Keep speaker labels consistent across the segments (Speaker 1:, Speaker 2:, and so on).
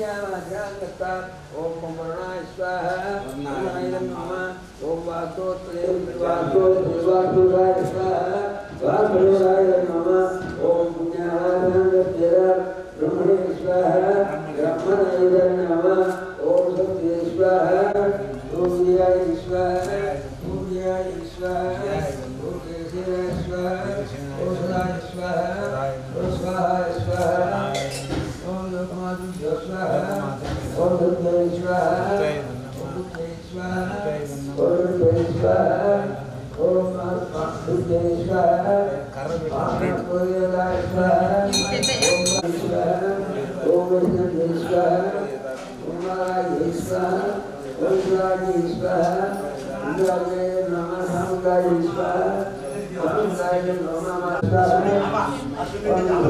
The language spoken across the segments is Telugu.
Speaker 1: ओम वर्णाय स्वाहा वर्णाय नमः ओम वातोत्रे स्वाहा वातोराय नमः ओम पुण्याय ब्रह्मणे स्वाहा ब्रह्मणाय नमः ओम सत्ये स्वाहा ओम दियाय स्वाहा ओम दियाय स्वाहा ओम केशवाय स्वाहा ओम सदाय स्वाहा ओम स्वाहाय स्वाहा ओम लोकमातुभ्यो स्वाहा ओम दुर्गे स्वाहा ओम दुर्गे स्वाहा ओम दुर्गे स्वाहा ओम दुर्गे स्वाहा ओम कोयलाय स्वाहा ओम विष्णु स्वाहा ओम नारायण स्वाहा ओम शिवाय स्वाहा इंद्राय नमः संगाय स्वाहा ओम साय नमः स्वाहा ओम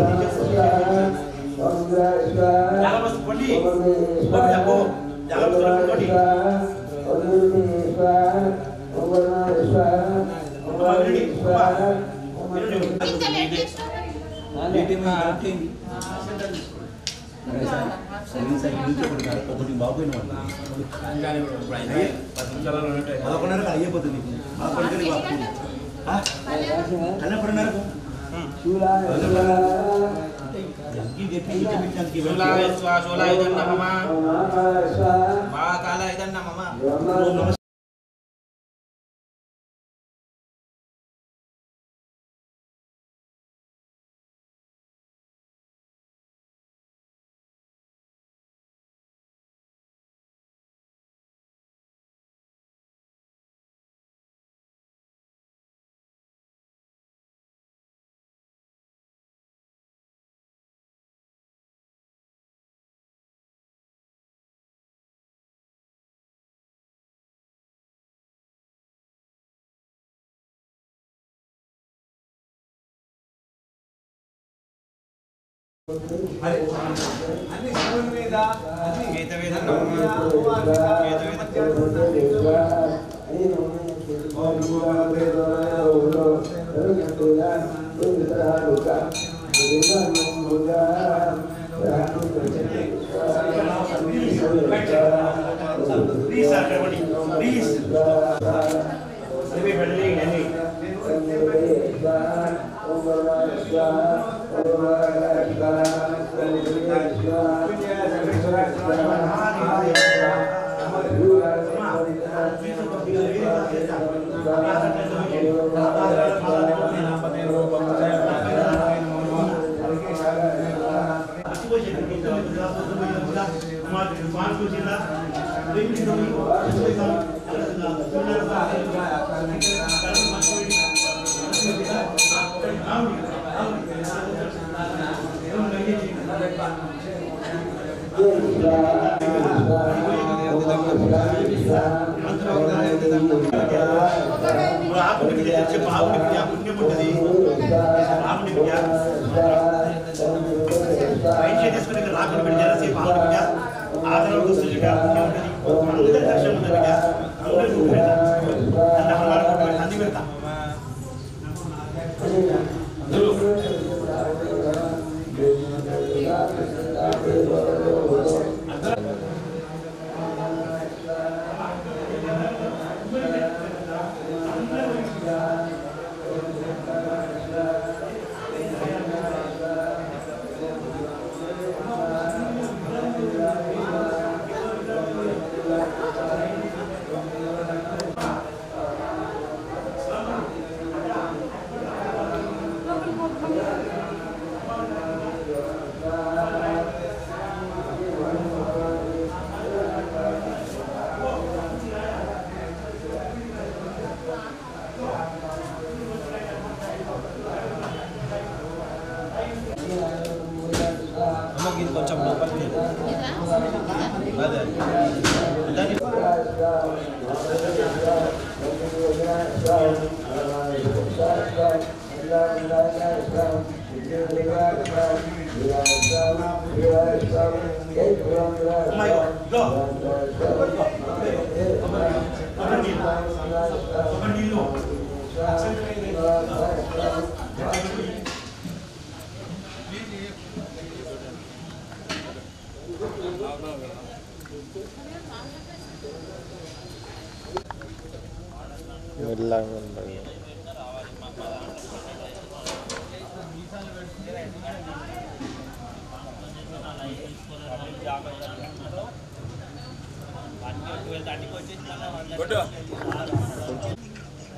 Speaker 2: మెల్లగా ఉండదు.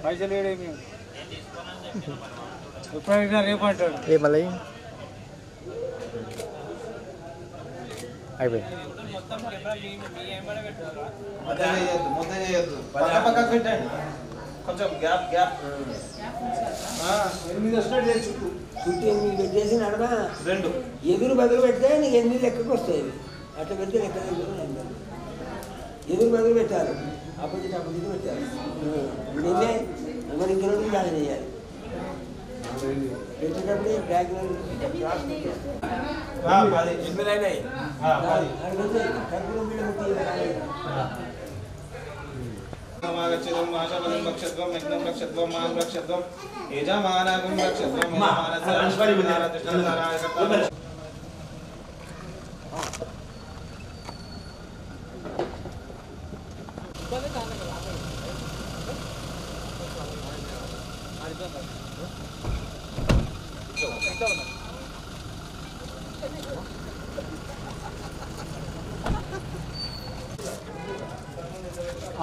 Speaker 3: పైసలు ఎప్పుడైనా రేపంటాడు
Speaker 2: ఏ మళ్ళీ అయిపోయింది.
Speaker 3: కొంచెం గ్యాప్ గ్యాప్ 8 వచ్చినట్టు చుట్టూ
Speaker 1: చుట్టూ 8 పెట్టేసి నడమ
Speaker 3: 2
Speaker 1: ఎదురు బదులు పెడితే నీకు 8 లెక్కకు వస్తాయి. అట్లా పెడితే లెక్క ఎదురు బదులు పెట్టాలి, అపోజిట్ పెట్టాలి. నిన్నే మరి ఇంక రోజులు జాయిన్ చేయాలి. పెట్టేటప్పుడు బ్యాగ్ కర్పూరం మీద
Speaker 3: మాగచ్చదం ఆశాపదం రక్షత్వం యజ్ఞం రక్షత్వం మాం రక్షత్వం యజమానాగం రక్షత్వం యజమానస్య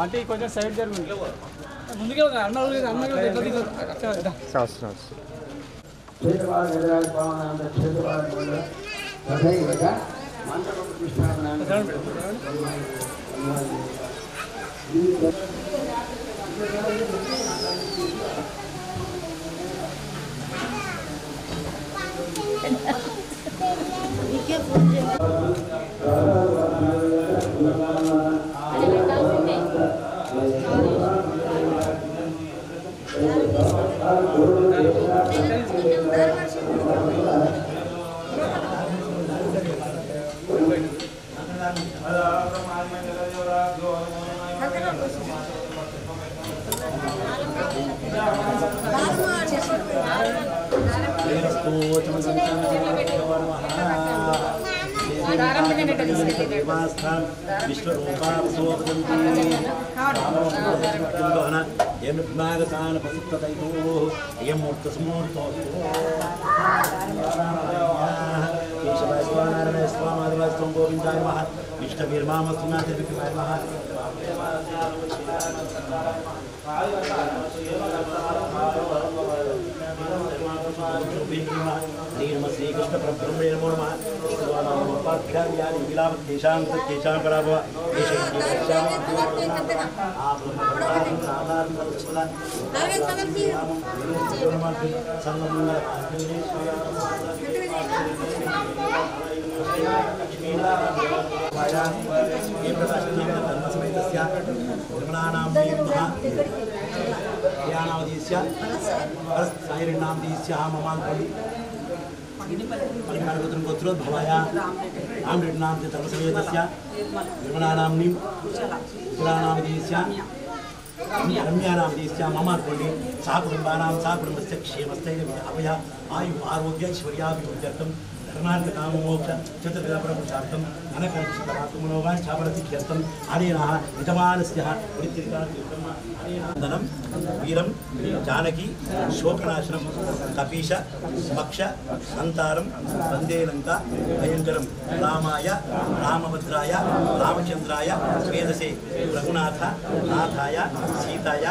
Speaker 4: అంటే కొంచెం సైడ్ జరుగుతుంది ముందుకే
Speaker 2: సంవత్సరం
Speaker 5: श्रीकृष्ण ब्रह्मणे नमो नमः उपाध्यायानि विलाप केशां पराभव गोत्रोद्भवाया आम नाम से तपसवेदस्य निर्मलानां नीम कुलानां दीस्या रम्यानां दीस्या ममार्पणि सा कुटुम्बानां सा कुटुम्बस्य क्षेमस्थैर्य अभय आयु आरोग्य ऐश्वर्याभिवृद्ध्यर्थं धर्मार्थकाममोक्ष चतुर्विधप्रपुरुषार्थं अनकर्षितमात्मनोवाञ्छाफलसिद्ध्यर्थम् अनेनः यजमानस्य वृत्तिर्कान्तिब्रह्म वीरं जानकी शोकनाशनं कपीश मक्ष संतारं वंदे लंका भयंकरं रामाय रामभद्राय रामचंद्राय वेदसे रघुनाथ नाथाय सीताय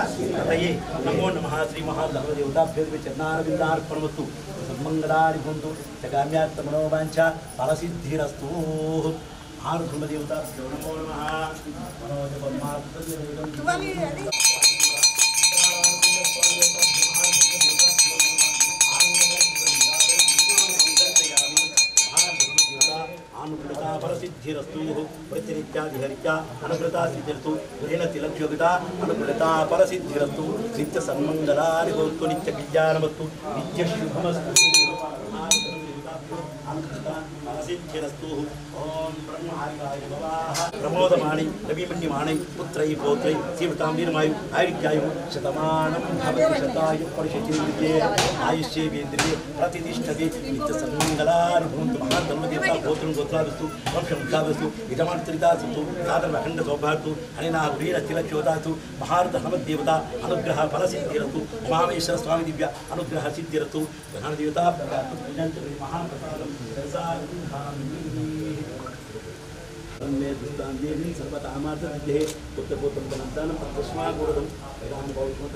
Speaker 5: तये नमो नमः श्री महादेवताभ्यो चरणारविन्दार्पणमस्तु सन्मंगलानि भवन्तु जगाम्यात्मनोवाञ्छा फलसिद्धिरस्तु महादेवताभ्यो नमो नमः अनुकृता परसिद्धिरस्तु वृत्तिरित्यादिहरित्या अनुकृता सिद्धिरस्तु गृहेण तिलक्योगिता अनुकृता परसिद्धिरस्तु नित्य सन्मंगलानि भवन्तु नित्य कल्याणमस्तु नित्य शुभमस्तु अनुकृता प्रसिद्धिरस्तु ओम ब्रह्माय नमः प्रमोदमाणि रविमन्यमाणि पुत्रै पौत्रै जीवतां वीरमायु आयुर्यायु शतमानं भवति शतायु परिषितिर्विद्ये आयुष्येन्द्रिये प्रतिष्ठति नित्यसङ्गलानि भवन्तु महाधर्मदेवता गोत्रं गोत्रावस्तु वंशमुद्धावस्तु यजमानत्रितास्तु साधर्मखण्ड सौभार्तु हरिणा वीरतिलच्योदास्तु महारथहमदेवता अनुग्रह फलसिद्धिरस्तु उमामेश्वर स्वामी दिव्य अनुग्रह सिद्धिरस्तु गणदेवता महाप्रसादं मे दुष्टान्देवी सर्वतामार्थसिद्धे पुत्रपुत्रं धनदानं तस्मागोरदं वेदां भविष्मत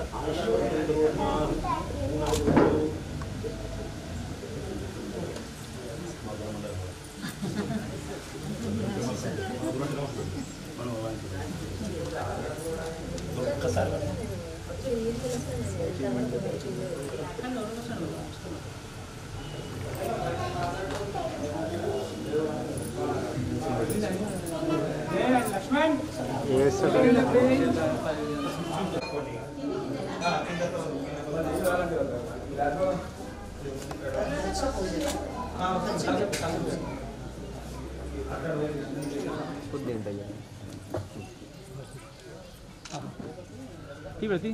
Speaker 4: Ti berarti?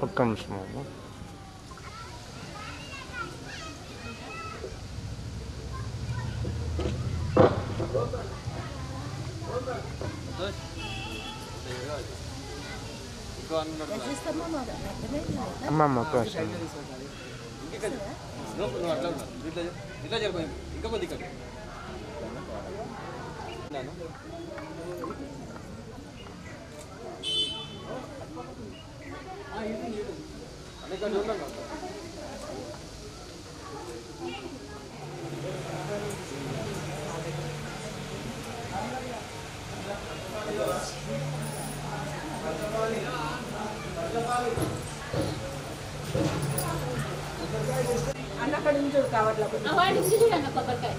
Speaker 2: ఒక్క నిమిషం అమ్మమ్మ కోసం
Speaker 4: ఇంకా కొద్దిగా
Speaker 6: అన్నక్కడ నుంచి కావట్లా
Speaker 7: వాడికి చూడండి కొబ్బరికాయ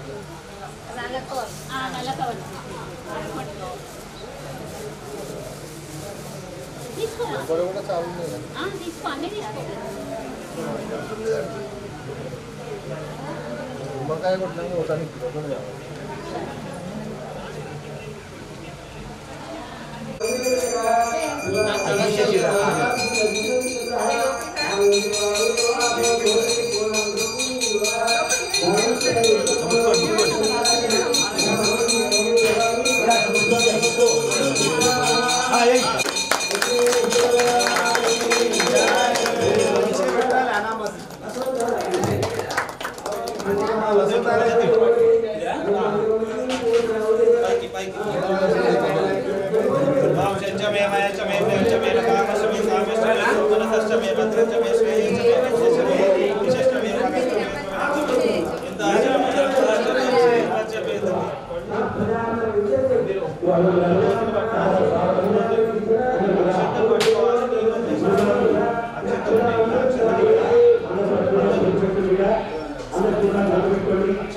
Speaker 7: నల్ల కవర్ తీసుకో తీసుకో అన్నీ తీసుకో
Speaker 2: కొబ్బరికాయ కొట్టినాక ఒకసారి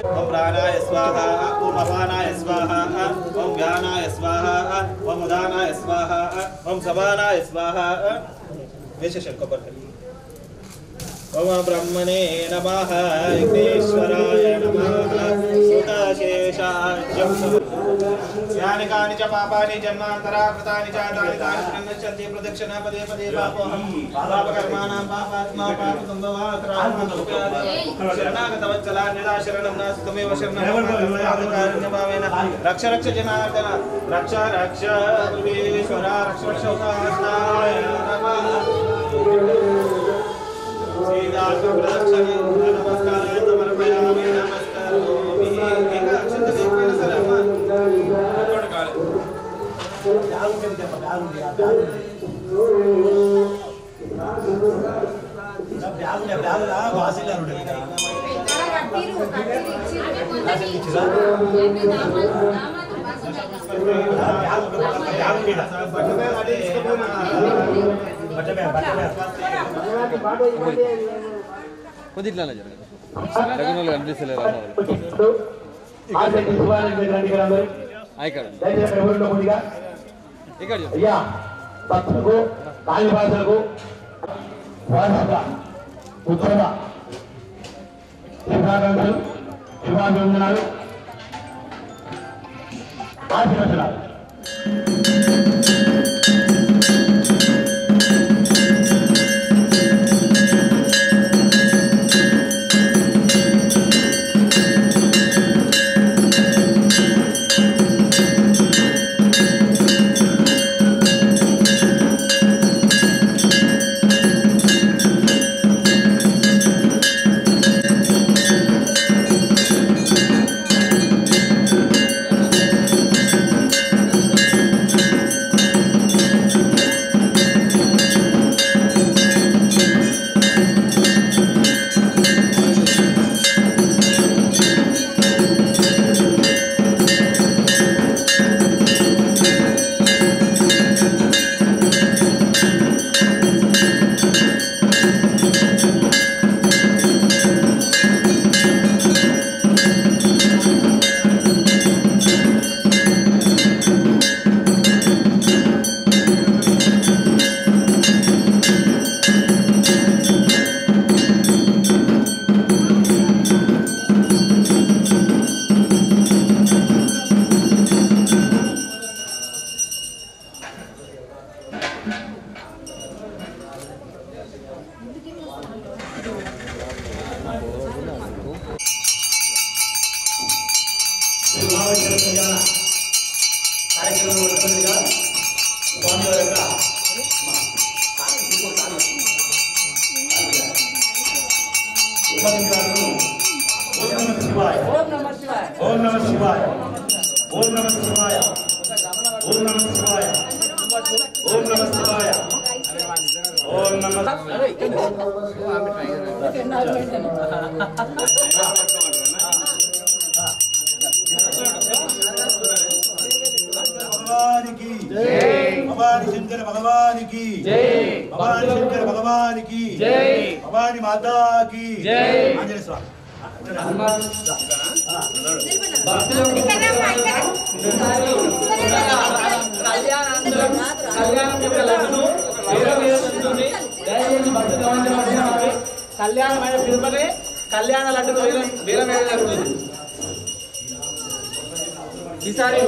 Speaker 3: ओम प्राणाय स्वाहा ओम अपानाय स्वाहा ओम व्यानाय स्वाहा ओम उदानाय स्वाहा ओम सबानाय स्वाहा विशेषण को पढ़ ओम ब्रह्मणे नमः विघ्नेश्वराय नमः सुतशेषाय यानि कानि च पापानि जन्मान्तरा कृतानि च तानि तानि प्रणश्यन्ति प्रदक्षिणा पदे पदे पापोऽहं पापकर्माणां पापात्मा पापसम्भवात् शरणागतवत्सलान्यदा शरणं नास्ति त्वमेव शरणं रक्ष रक्ष जनार्दन रक्ष रक्ष विश्वरा रक्ष रक्ष उपास्ताय नमः सीतार्थ प्रदक्षिण नमस्काराय समर्पयामि नमस्कारोमि एक अक्षत देखमेन सलाम
Speaker 4: కొద్దిగా జరగదు అనిపిస్తలేదు
Speaker 5: దయచేసి ఎవరిలో కొద్దిగా అయ్యా భక్తులకు కాళీవాసులకు వార్షిక ఉత్సవ శుభాకాంక్షలు శుభాభివందనాలు ఆశీర్వచనాలు. भवानी शंकर भगवान की जय, भवानी शंकर भगवान की जय, भवानी माता की जय। आंजनेय स्वामी
Speaker 4: కళ్యాణమైన పిలుపనే కళ్యాణ లడ్డు వేలం వేయడం జరుగుతుంది. ఈసారి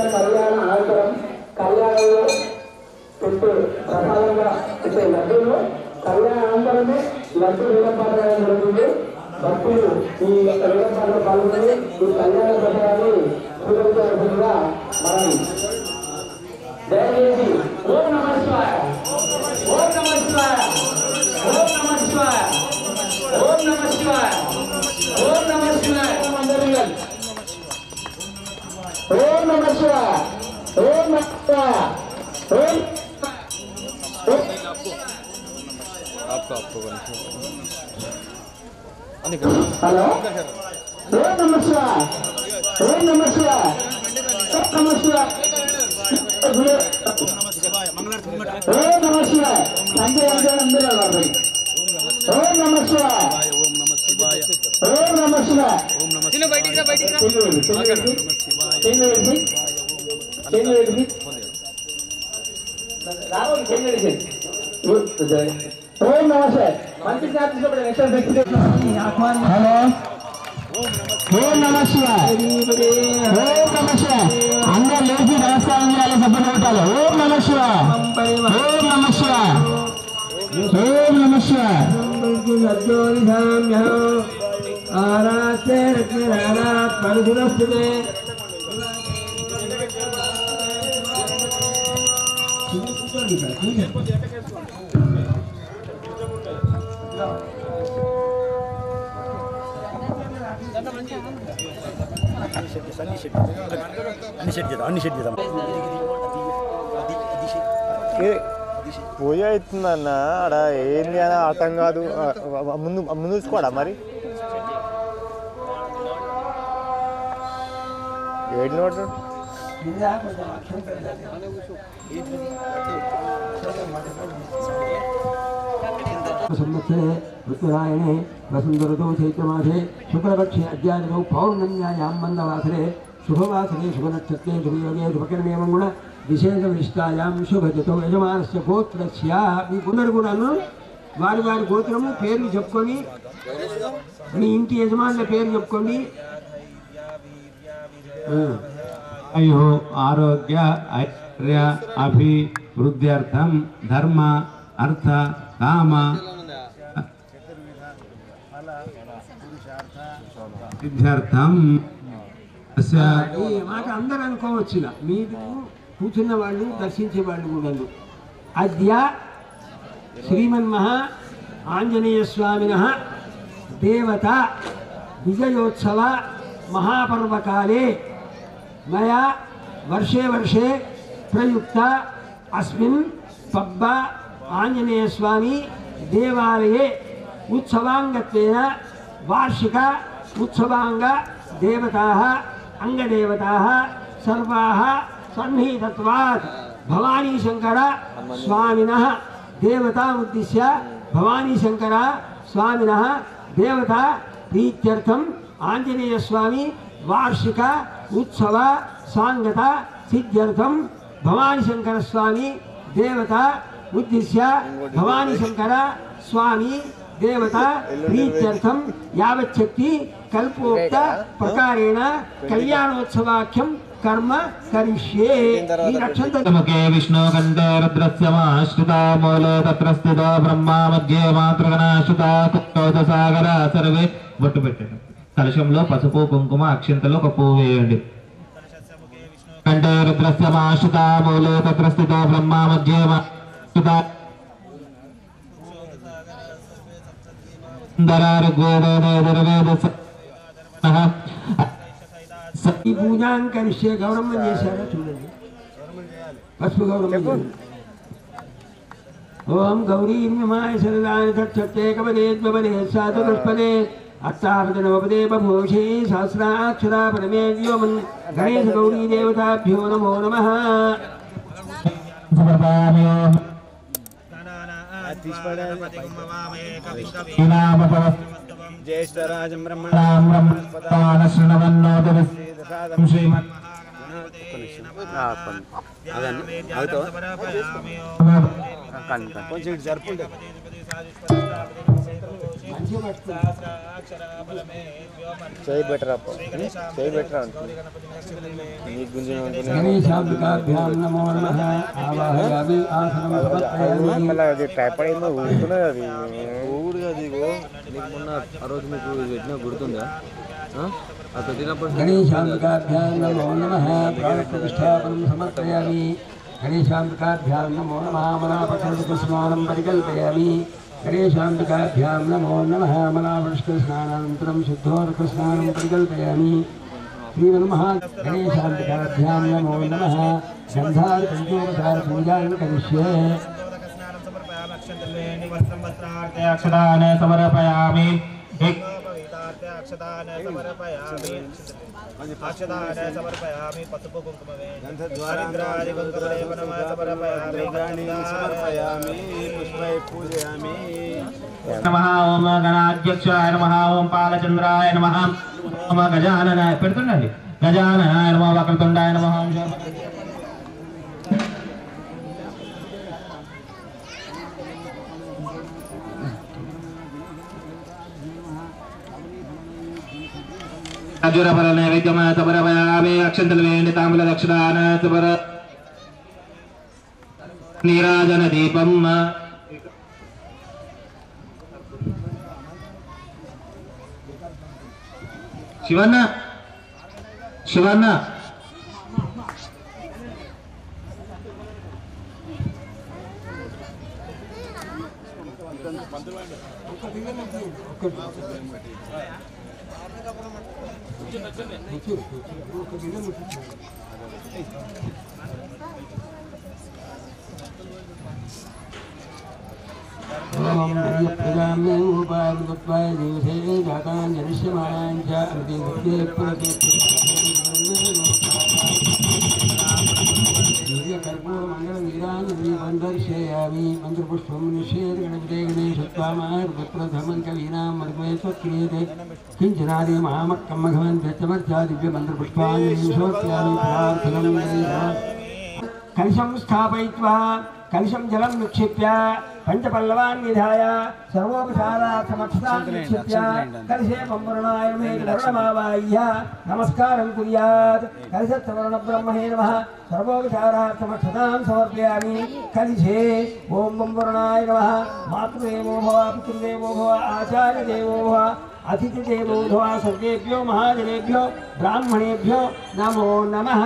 Speaker 8: కళ్యాణ అనంతరం కళ్యాణంలో పెట్టే ప్రసాదంగా పెట్టే లడ్డూలు కళ్యాణ అనంతరమే లడ్డు వేలంపాటడం జరుగుతుంది. భక్తులు ఈ వేలంపాటలో పాల్గొని ఈ కళ్యాణ ప్రసాదాన్ని స్వీకరించాల్సిందిగా మనం దయచేసి ఓం నమః శివాయ, ఓం నమః శివాయ, ఓం నమః శివాయ, ఓం నమః శివాయ, ఓం నమః శివాయ. ఓం నమః శివాయ, ఓం నమః శివాయ, ఓం హలో ఓం నమః శివాయ, ఓం నమః శివాయ, ఓం నమః శివాయ, ఓం నమః శివాయ. సంజయ్ అందరూ ఓం నమః శివాయ, ఓం నమః శివాయ, ఓం నమః శివాయ. ఓం నమస్తే మంచి హలో ఓం నమ శివాయ, ఓం నమ శివాయ. అందరూ లేచి నమస్కారం చేయాలి, సభ్యులు కొట్టాలి. ఓం నమ శివాయ, ఓం నమ శివాయ, ఓం నమ శివాయ.
Speaker 2: పూజ అవుతుందన్న ఆడ ఏంది అని అర్థం కాదు. ముందు ముందు చూసుకోడా మరి ఏడు నోటు
Speaker 1: సంవత్సరే ఋతురాయణే వసుంధరతో చైత్రమాసే శుక్లపక్షే అద్యాదినౌ పౌర్ణమ్యాయాం మందవాసరే శుభవాసరే శుభనక్షత్రే శుభయోగే శుభకర్మే మంగుణ విశేష విశిష్టాయాం శుభజతో యజమానస్య గోత్రస్య. మీకుందరు కూడాను వారి వారి గోత్రము పేర్లు చెప్పుకొని మీ ఇంటి యజమానుల పేరు చెప్పుకోండి.
Speaker 8: అయ్యో ఆరోగ్య ఐశ్వర్య అభివృద్ధ్యర్థం ధర్మ అర్థ కామ సిద్ధ్యర్థం.
Speaker 1: ఈ మాట అందరూ అనుకోవచ్చు. మీరు కూర్చున్న వాళ్ళు దర్శించే వాళ్ళు కూడా అద్య శ్రీమన్మహా ఆంజనేయ స్వామినః దేవత విజయోత్సవ మహాపర్వకాలే మయా వర్షే వర్షే ప్రయుక్త అస్మిన్ పబ్బ ఆంజనేయ స్వామి దేవాలయే ఉత్సవాంగత్వేన వార్షిక ఉత్సవాంగ దేవతాః అంగదేవతాః సర్వాః సన్నిహితత్వాత్ భవానీ శంకర స్వామినః దేవతా ఉద్దిశ్య భవానీ శంకర స్వామినః దేవతా ప్రీత్యర్థం ఆంజనేయ స్వామి వార్షిక ఉత్సవ సాంగత సిద్ధ్యర్థం భవానీ శంకర స్వామి దేవత ఉద్దిశ్య భవానీ శంకర స్వామి దేవత ప్రీత్యర్థం యావచ్చక్తి కల్పోక్త ప్రకారేణ కళ్యాణోత్సవాఖ్యం కర్మ కరిష్యే. ఈ నక్షత్రముఖే
Speaker 8: విష్ణుకంఠే రుద్రస్యమాశ్రితా మూలే తత్ర స్థితో బ్రహ్మా మధ్యే మాతృగణాశ్రితా సాగర సర్వే. బొట్టు పెట్టండి. కలశంలో పసుపు కుంకుమ అక్షింతలు ఒక పువ్వు వేయండి. కంఠే రుద్రస్యమాశ్రితా మూలే తత్ర స్థితో బ్రహ్మా మధ్యే మాతృగణాశ్రితా
Speaker 1: ఈ పూజాంకరిష్యే గౌరమ్మ చేశారో చూడండి. పసుపు గౌరమ్మ. ఓం గౌరీర్యమాయ శరదాని తచ్చే కపదే ద్వపదే సాధుష్పదే అష్టాపదనవపదే బభూషే సహస్రాక్షరా పరమే వ్యోమన్ గణేశ గౌరీ దేవతాభ్యో నమో నమః.
Speaker 3: జ్యేష్ఠరాజం కొంచెం జరుపుంటే
Speaker 2: చేయి బెటర్ అప్ప చేయి బెటర్
Speaker 1: గణేశాంబికాభ్యాం నమో నమః. ఆవాహయామి ఆసనం సమర్పయామి.
Speaker 2: మళ్ళీ అది టైఫాయిడ్ ఏమో ఊరుతున్నది. అది
Speaker 9: ఊరుగా దిగో నీకు మొన్న ఆ రోజు మీకు పెట్టినా గుర్తుందా? ఆ పెట్టినప్పుడు
Speaker 1: గణేశాంబికాభ్యాం నమో నమః. ప్రాణప్రతిష్ఠాపనం సమర్పయామి. గణేశాంబికాభ్యాం నమో నమః. మలాపకృష్ణస్నానం పరికల్పయామి. గణేశాంబికాభ్యాం నమో నమః. మలాపకృష్ణస్నానానంతరం శుద్ధోదకస్నానం పరికల్పయామి. శ్రీమన్మహా గణేశాంబికాభ్యాం నమో నమః. గంధార పంచోపచార పూజాం కరిష్యే.
Speaker 8: అక్షరాన్ని సమర్పయామి.
Speaker 3: పసుపు కుంకుమమే హరిద్రాది కుంకుమలేపనమా సమర్పయామి పుష్పై పూజయామి.
Speaker 8: నమః. ఓం గణాధ్యక్షాయ నమః. ఓం పాలచంద్రాయ నమః. ఓం గజాననాయ పెడుతుండండి. గజాననాయ నమః. వక్రతుండాయ నమః. అజురపర నైవేద్యమ సమర్పయామి. అక్షంతలు వేయండి. తాంబూల దక్షిణాన సమర నీరాజన దీపం. శివన్న శివన్న
Speaker 1: दर्शयामि मंत्रपुष्पं निषेध गणपते गणेशत्वामार्गप्रथमं कवीनां मर्गेश्वक्रियते किञ्चनादि महामक्कं भगवन् व्यचमर्चा दिव्य मंत्रपुष्पाणि निषोत्यामि प्रार्थनं कलशं स्थापयित्वा कलशं जलं निक्षिप्य पंचपल्लवान् निधाय सर्वोपचारार्थमक्षतान् निक्षिप्य कलशे पंवर्णाय वर्णमावाह्य नमस्कारं कुर्यात् कलशवर्णब्रह्मणे नमः सर्वोपचारार्थमक्षतां समर्पयामि कलशे ओं पंवर्णाय नमः मातृदेवो भव पितृदेवो भव आचार्यदेवो भव अतिथिदेवो भव सर्वेभ्यो महाजनेभ्यो ब्राह्मणेभ्यो नमो नमः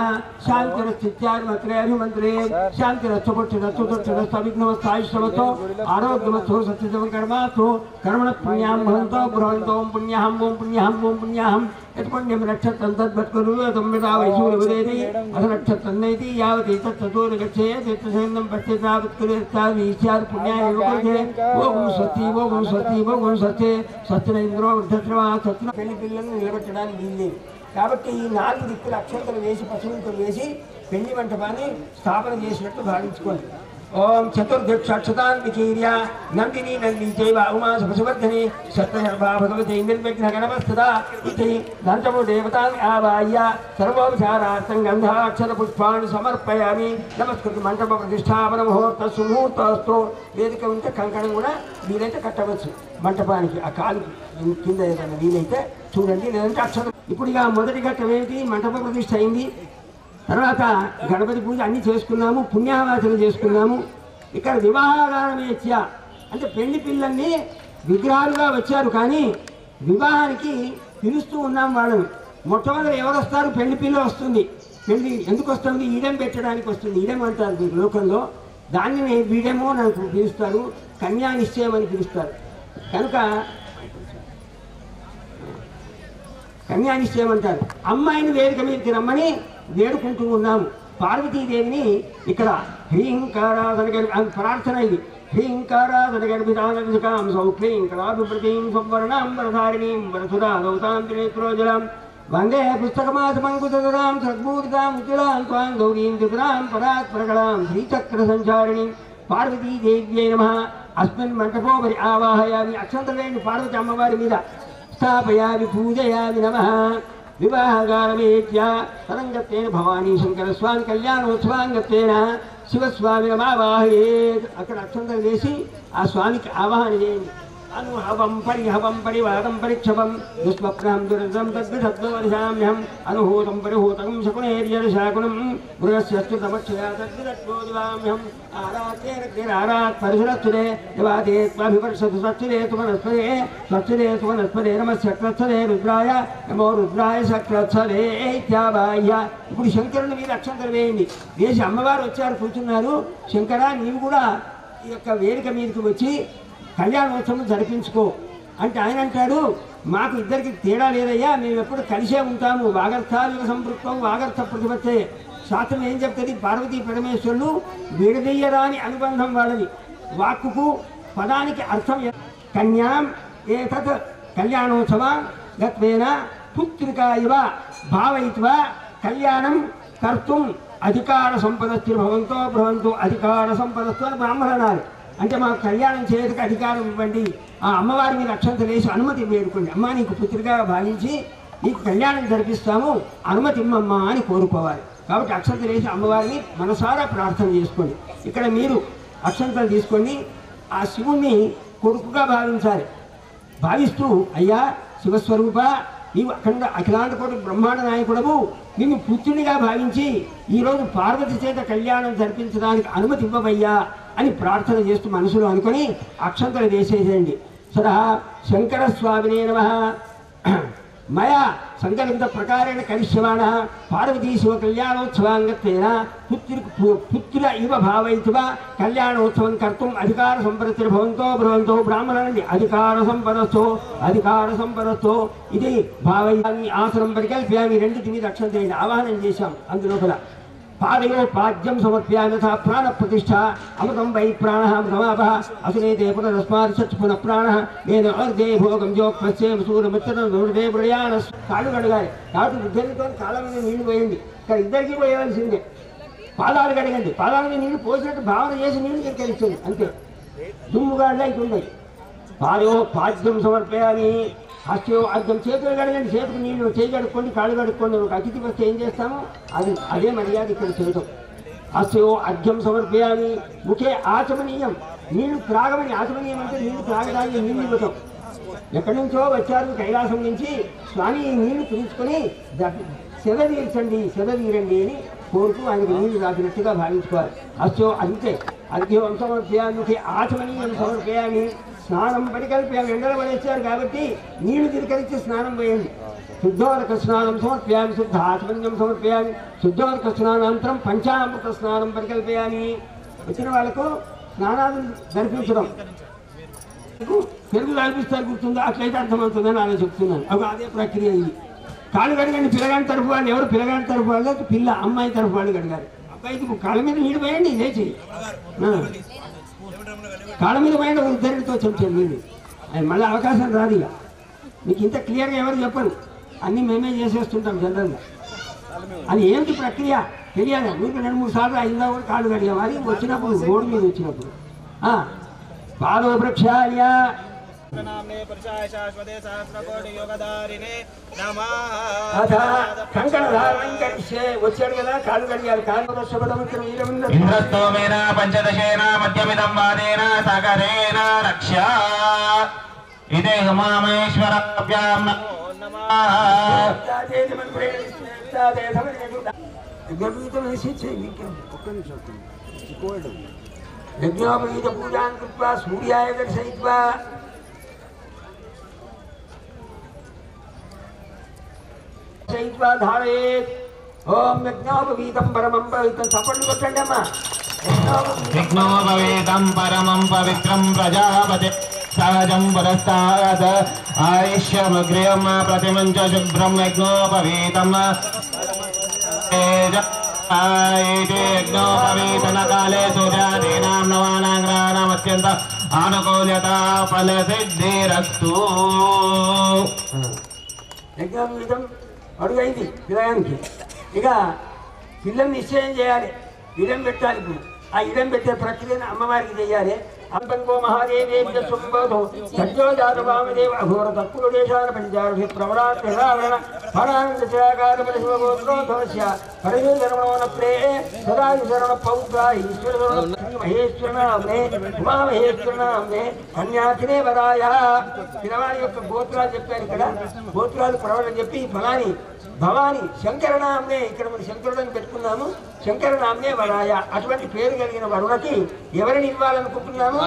Speaker 1: शान्तिरस्थित्यात्मत्रेऽभिमन्त्रे शान्तिरस्वपुष्टिरस्वतुष्टिरस्वविघ्नमस्तायुष्यमतो आरोग्यमस्तु सत्यजवकर्मास्तु कर्मणः पुण्यां भवन्तो बृहन्तो पुण्याहं ओं पुण्याहं ओं पुण्याहं यत्पुण्यं रक्षत्रं तद्वत्कुरुतं यदा वैशूर्यवदेति अथ नक्षत्रन्नैति यावति तत्ततो गच्छेत् यत्तसेन्दं पश्येतावत्कुरुस्तावीस्यात् पुण्याय योगोजे ओं स्वस्ति ओं स्वस्ति ओं स्वस्ति स्वस्तिन इंद्रो वृद्धश्रवा स्वस्तिन పెళ్లి పిల్లలను నిలబెట్టడానికి వీల్లేదు కాబట్టి ఈ 4 దిక్కుల అక్షంతలు వేసి పశువులు వేసి పెళ్లి మంటపాన్ని స్థాపన చేసినట్టు భావించుకోండి ओम चतुर्दक्षाक्षतां विकीर्य नंदिनी नंदी चैव उमा सुवर्धने सत्यसर्वा भगवते निर्विघ्नगणपस्तदा इति दन्तमो देवतान् आवाह्य सर्वोपचारार्थं गन्धाक्षतपुष्पाणि समर्पयामि नमस्कृत्य मंडप प्रतिष्ठापन मुहूर्त सुमुहूर्तस्तु వేదిక ఉంటే కంకణం కూడా వీలైతే కట్టవచ్చు మంటపానికి ఆ కాలు కింద ఏదైనా వీలైతే చూడండి లేదంటే అక్షతం ఇప్పుడు ఇక మొదటి ఘట్టం ఏంటి మంటప ప్రతిష్ఠ అయింది తర్వాత గణపతి పూజ అన్నీ చేసుకున్నాము పుణ్యావాచన చేసుకున్నాము ఇక్కడ వివాహాగారమేచ్య అంటే పెళ్లి పిల్లల్ని విగ్రహాలుగా వచ్చారు కానీ వివాహానికి పిలుస్తూ ఉన్నాం వాళ్ళని మొట్టమొదటి ఎవరు వస్తారు పెళ్లి పిల్ల వస్తుంది పెళ్లి ఎందుకు వస్తుంది ఈడెం పెట్టడానికి వస్తుంది ఈడెం అంటారు మీరు లోకంలో దాన్ని వీడెమో నాకు పిలుస్తారు కన్యా నిశ్చయం అని పిలుస్తారు కనుక కన్యా నిశ్చయం అంటారు అమ్మాయిని వేదిక మీదకి రమ్మని వేడుకుంటూ ఉన్నాము పార్వతీదేవిని ఇక్కడ హ్రీంకారాధన ప్రార్థన ఇది హ్రీంకారాధన గర్భితాం సౌక్లీంకరాభిప్రతీం సంవర్ణాంబరధారిణీం వరసురా గౌతాం త్రినేత్రోజలాం వందే పుస్తకమాసమంకుతరాం సద్భూతాం ఉజ్వలాం త్వాం గౌరీం త్రిపురాం పరాత్పరకళాం శ్రీచక్ర సంచారిణీం పార్వతీదేవ్యై నమః అస్మిన్ మంటపోపరి ఆవాహయామి అక్షంతలేని పార్వతి అమ్మవారి మీద స్థాపయామి పూజయామి నమః వివాహగారమేత్య తరంగత్వేన భవానీ శంకర స్వామి కళ్యాణోత్సవాంగత్వేన శివస్వామినమావాహయేత్ అక్కడ అక్షంతలు వేసి ఆ స్వామికి ఆవాహన చేయండి అనుహవం పరిహవం పరివాదం పరిక్షపం దుస్వప్నం దురదం తద్విషద్వర్షామ్యం అనుహూతం పరిహూతం శకునేర్యశాకునం మృగస్యస్తుతమక్షయా తద్విరత్వోదివామ్యం ఆరాత్యేరగ్నిరారాత్ పరిసురత్సురే దేవాదేత్వాభివర్షతు సత్సురే సుమనస్పదే సత్సురే సుమనస్పదే నమస్యక్రత్సదే రుద్రాయ నమో రుద్రాయ సక్రత్సదే ఇత్యాబాహ్య ఇప్పుడు శంకరుని మీద అక్షంతలు వేయండి వేసి అమ్మవారు వచ్చారు కూర్చున్నారు శంకర నీవు కూడా ఈ యొక్క వేదిక మీదకి వచ్చి కళ్యాణోత్సవం జరిపించుకో అంటే ఆయన అంటాడు మాకు ఇద్దరికి తేడా లేదయ్యా మేము ఎప్పుడు కలిసే ఉంటాము వాగర్థాలు సంపృక్తం వాగర్థ ప్రతిపత్తే శాస్త్రం ఏం చెప్తుంది పార్వతీ పరమేశ్వరులు విడదీయరాని అనుబంధం వాళ్ళని వాక్కుకు పదానికి అర్థం కన్యాం ఏతత్ కళ్యాణోత్సవ గత్వేన పుత్రికా ఇవ భావయిత్వా కళ్యాణం కర్తుం అధికార సంపదస్తి భవంతో భవంతు అధికార సంపదస్తు అని బ్రాహ్మణాలు అంటే మాకు కళ్యాణం చేయడానికి అధికారం ఇవ్వండి ఆ అమ్మవారి మీద అక్షంతలు వేసి అనుమతి వేడుకోండి అమ్మ నీకు పుత్రిగా భావించి నీకు కళ్యాణం జరిపిస్తాము అనుమతి ఇమ్మమ్మా అని కోరుకోవాలి కాబట్టి అక్షంతలు వేసి అమ్మవారిని మనసారా ప్రార్థన చేసుకోండి ఇక్కడ మీరు అక్షంతలు తీసుకొని ఆ శివుణ్ణి కొడుకుగా భావించాలి భావిస్తూ అయ్యా శివస్వరూప నీవు అఖండ అఖిలాండ కోటి బ్రహ్మాండ నాయకుడవు నిన్ను పుత్రునిగా భావించి ఈరోజు పార్వతి చేత కళ్యాణం జరిపించడానికి అనుమతి ఇవ్వవయ్యా అని ప్రార్థన చేస్తూ మనసులో అనుకొని అక్షంతలు వేసేసేయండి సదా శంకర స్వామినే నమః మయా సంకల్పిత ప్రకారేణ కరిష్యమాణः పార్వతీ శివ కళ్యాణోత్సవాంగత్వేన పుత్ర ఇవ భావయిత్వా కళ్యాణోత్సవం కర్తుం అధికార సంపత్తిర్భవంతో భవంతో బ్రాహ్మణాన్ని అధికార సంపదతో ఇది భావయామి ఆసనం పరికల్ప్యామి రెండింటి మీద అక్షంతేయండి ఆవాహనం చేశాం అందులోపల పాదయో పాద్యం సమర్ప్యామి యథా ప్రాణ ప్రతిష్ఠ అమృతం వై ప్రాణః అమృతమాపః అసునేతే పునరస్మాత్ పునః ప్రాణః నేను అర్ధే భోగం జోక్మస్యేమ సూర్యమిత్రం నూర్దే ప్రయాణ కాళ్ళు కడగాలి కాబట్టి ఇద్దరితో కాళ్ళ మీద నీళ్లు పోయండి ఇక్కడ ఇద్దరికి పోయవలసిందే పాదాలు కడగండి పాదాల మీద నీళ్లు పోసినట్టు భావన చేసి నీళ్లు కెక్కించండి అంతే దుమ్ముగాడ్లా ఇటు ఉన్నాయి పాదయో పాద్యం సమర్పయామి హస్తో అర్థం చేతులు కడగండి చేతుకు నీళ్ళు చేయి కడుక్కోండి కాళ్ళు కడుక్కోండి ఒక అతిథి వస్తే ఏం చేస్తామో అదే మర్యాద ఇక్కడ చేయటం హస్తో అర్ఘ్యం సమర్పయామి ముఖే ఆచమనీయం నీళ్లు త్రాగమని ఆచమనీయం అంటే నీళ్లు త్రాగడానికి నీళ్ళు ఇవ్వటం ఎక్కడి నుంచో వచ్చారు కైలాసం నుంచి స్వామి ఈ నీళ్లు పిలుచుకొని సెదవీరండి అని కోరుతూ ఆయనకు నీళ్లు రాసినట్టుగా భావించుకోవాలి హస్తో అంతే అర్ఘ్యం సమర్పయామి ముఖే ఆచమనీయం సమర్పయామి స్నానం పరికల్ప్యామి ఎండలు పడేశారు కాబట్టి నీళ్లు తిరికరించి స్నానం పోయండి శుద్ధోదక స్నానం సమర్పయామి శుద్ధ ఆచమన్యం సమర్పయామి శుద్ధోదక స్నానానంతరం పంచామృత స్నానం పరికల్పయామి వచ్చిన వాళ్ళకు స్నానాలు జరిపించడం పెరుగు కల్పిస్తారు గుర్తుందో అట్లయితే అర్థమవుతుందని అలా చెప్తున్నాను అదే ప్రక్రియ ఇది కాళ్ళు కడగండి పిల్లగాని తరఫు వాళ్ళు ఎవరు పిల్లగాని తరఫు వాళ్ళు పిల్ల అమ్మాయి తరఫు వాళ్ళు కడగాలి అబ్బాయికి కాళ్ళ మీద నీళ్ళు పోయండి లేచి కాళ్ళ మీద పోయిన ఇద్దరితో చెప్తాను మీరు అది మళ్ళీ అవకాశం రాదు ఇక మీకు ఇంత క్లియర్గా ఎవరు చెప్పరు అన్నీ మేమే చేసేస్తుంటాం జనరల్గా అది ఏమిటి ప్రక్రియ తెలియాలి మీకు 2-3 సార్లు అయిందా కూడా కాళ్ళు కడిగా మరి వచ్చినప్పుడు రోడ్డు మీద వచ్చినప్పుడు పాదో ప్రక్షాళ్య వచ్చాడు కదా కాళ్ళు కడిగారు
Speaker 8: ఇంద్రస్తోమేన పంచదశేన మధ్యమిదం వాదేన సాగరేణ రక్ష ఇదే ఉమామేశ్వరాభ్యాం
Speaker 1: యజ్ఞోపవీత పూజాన్ కృత్వా సూర్యాయ దర్శయిత్వా ధారయేత్ ఓం యజ్ఞోపవీతం పరమం పవిత్రం చప్పట్లు కొట్టండి అమ్మా
Speaker 8: యజ్ఞోపవీతం పరమం పవిత్రం ప్రజాపతి సహజం పురస్తాద్ ఆయుష్యమగ్రియం ప్రతిమంచ శుభ్రం యజ్ఞోపవీతం యజ్ఞోపవీతన కాలే సూర్యాదీనాం నవానాం గ్రహాణాం అత్యంత ఆనుకూల్యత ఫలసిద్ధిరస్తు.
Speaker 1: యజ్ఞోపవీతం అడుగైంది పిల్లగానికి ఇక పిల్లని నిశ్చయం చేయాలి ఇడం పెట్టాలి ఇప్పుడు ఆ ఇడం పెట్టే ప్రక్రియను అమ్మవారికి చేయాలి అంతంగో మహాదేవేభ్య సంబోధో సజ్జోజాత వామదేవ అఘోర తక్కువ దేశాన పంచారుషి ప్రవరాణ ఫలానందశాకారమల శివగోత్రోధోస్య పరమేశ్వరమణ ప్రే సదాయు శరణ పౌత్ర ఈశ్వర మహేశ్వరనామ్నే ఉమామహేశ్వరనామ్నే కన్యాకినే వరాయ పిల్లవాడి యొక్క గోత్రాలు చెప్పారు ఇక్కడ గోత్రాలు ప్రవరణ చెప్పి ఫలాని భవాని శంకరనామ్నే ఇక్కడ మనం శంకరుడని పెట్టుకున్నాము శంకరనామ్నే వరాయ అటువంటి పేరు కలిగిన వరుణకి ఎవరిని ఇవ్వాలనుకుంటున్నాము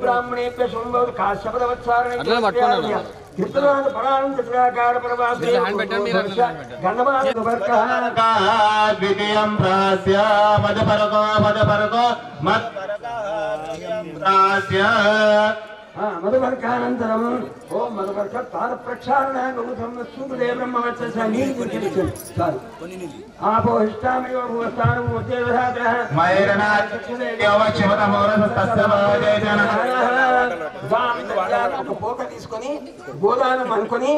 Speaker 1: బ్రాహ్మణేభ్య సంభవ కాశ్యపదవత్సారణ
Speaker 8: ద్వితీయం ప్రాస్య మధుపరకో
Speaker 1: మధువర్కానంతరం ఓం మధువర్క పాద ప్రక్షాళన సూర్యుడే బ్రహ్మవత్స నీళ్ళు గుర్తించండి చాలు ఆపోహిష్టామయో భూస్థానం ఒక పోక తీసుకొని గోదానం అనుకొని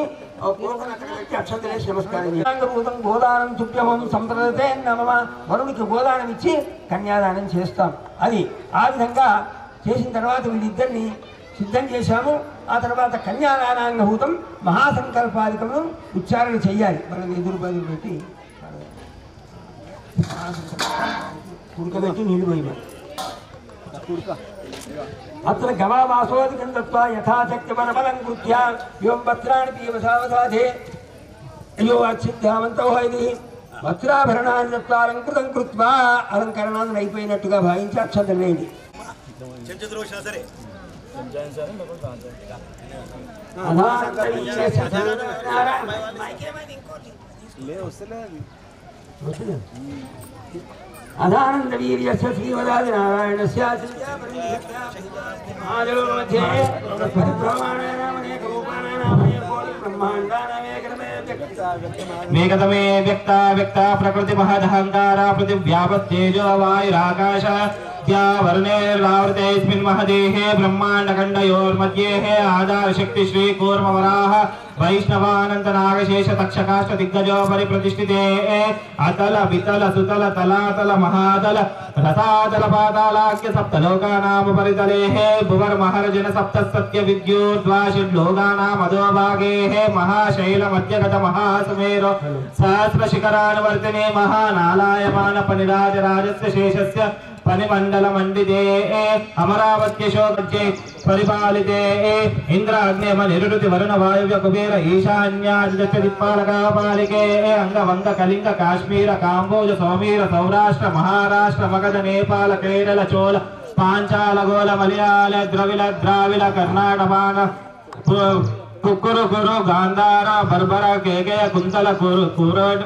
Speaker 1: పోకను అక్కడ పెట్టి అక్షంతలేసి నమస్కారం గోదానం చుట్టం సంప్రదతే నమ వరుడికి గోదానం ఇచ్చి కన్యాదానం చేస్తాం అది ఆ విధంగా చేసిన తర్వాత వీళ్ళిద్దరిని సిద్ధం చేశాము ఆ తర్వాత కన్యాదానాంగభూతం మహాసంకల్పాధికమును ఉచ్చారణ చెయ్యాలి మనం ఎదురు బదులు పెట్టి ఉడకబెట్టి నీళ్ళు పోయి అత్ర గవావాసోధికం దత్వా యథాశక్తి మనబలం కృత్య యోం వస్త్రాన్ని పీవసావధాధే అయ్యో అచ్చిద్ధామంతో ఇది వస్త్రాభరణాన్ని దత్వా అలంకృతం కృత్వా అలంకరణాన్ని అయిపోయినట్టుగా భావించి అక్షంతలు వేయండి
Speaker 5: చెంచు ద్రోషినా సరే
Speaker 1: అదానంద వీర్యస్య శ్రీవరాది నారాయణస్య
Speaker 8: వేగతమే వ్యక్త వ్యక్త ప్రకృతి మహదహంకార పృథివ్యాపత్తేజో వాయురాకాశ వర్ణేర్లావృతేస్మిన్ మహదేహే బ్రహ్మాండఖండయోర్मध्ये ఆధారశక్తి శ్రీ కూర్మవరాహ వైష్ణవానంత నాగశేష తక్షకాష్ట దిగ్గజోపరి ప్రతిష్ఠితే అతల వితల సుతల తలాతల మహాతల రసాతల పాతాళాఖ్య సప్తలోకానాముపరితలే భువర్మహర్జన సప్త సత్య విద్యుద్వాషిలోకానాం అధోభాగే మహాశైల మధ్యగత మహాసుమేరో సహస్ర శిఖరానువర్తినే మహానాలాయమాన పనిరాజరాజస్య శేషస్య పనిమండల మండితే అమరావత్యశోకజ్జే పరిపాలితే ఇంద్రాగ్నేమ నిరుతి వరుణ వాయువ్య కుబేర ఈశాన్యాదిత్య దిక్పాలకాపాలికే అంగవంగ కళింగ కాశ్మీర కాంబోజ సౌమీర సౌరాష్ట్ర మహారాష్ట్ర మగధ నేపాల కేరళ చోళ పాంచాల గోళ మలయాళ ద్రావిడ కర్ణాటపాన కుక్కురు కురు గాంధార బర్బర కేకయ కుంతల కురడ్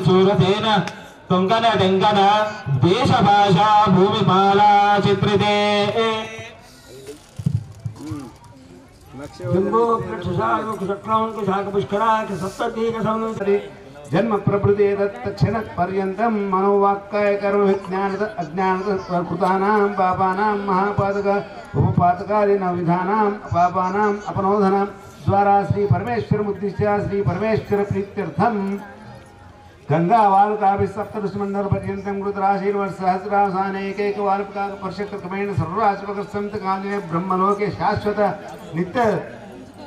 Speaker 8: సూరసేన కొంకణ టెంకణ దేశ భాష భూమిపాల చిత్రితే
Speaker 3: జన్మ ప్రభృతి తక్షణ పర్యంతం మనోవాక్కాయ కర్మ విజ్ఞాన అజ్ఞాన కృతానాం పాపానాం మహాపాతక ఉపపాతకాలీన విధానాం పాపానాం అపనోదనం ద్వారా శ్రీ పరమేశ్వరం ఉద్దిశ్య శ్రీ పరమేశ్వర ప్రీత్యర్థం गंगा वालुकाभि सप्तदशमंडल पर्यंतं कृतराशीर्वर्ष सहस्रावसानेकैक वालुकाक पर्षक्रमेण सर्वराशिपकर्षंत काले ब्रह्मलोके शाश्वत नित्य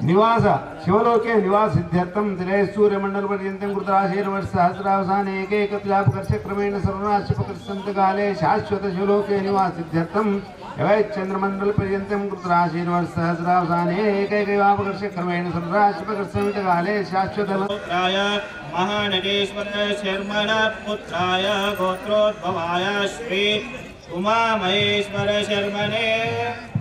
Speaker 3: निवास शिवलोके निवास सिद्ध्यर्थं तिले सूर्यमंडल पर्यंतं कृतराशीर्वर्ष सहस्रावसानेकैक पर्षक्रमेण सर्वराशिपकर्षंत काले शाश्वत शिवलोके निवास सिद्ध्यर्थं चंद्रमंडल पर्यंतं कृतराशीर्वर्ष सहस्रावसानेकैक पर्षक्रमेण सर्वराशिपकर्षंत काले शाश्वत
Speaker 4: महानटेश्वर शर्मण पुत्राय गोत्रोद्भवाय श्री उमा महेश्वर शर्मणे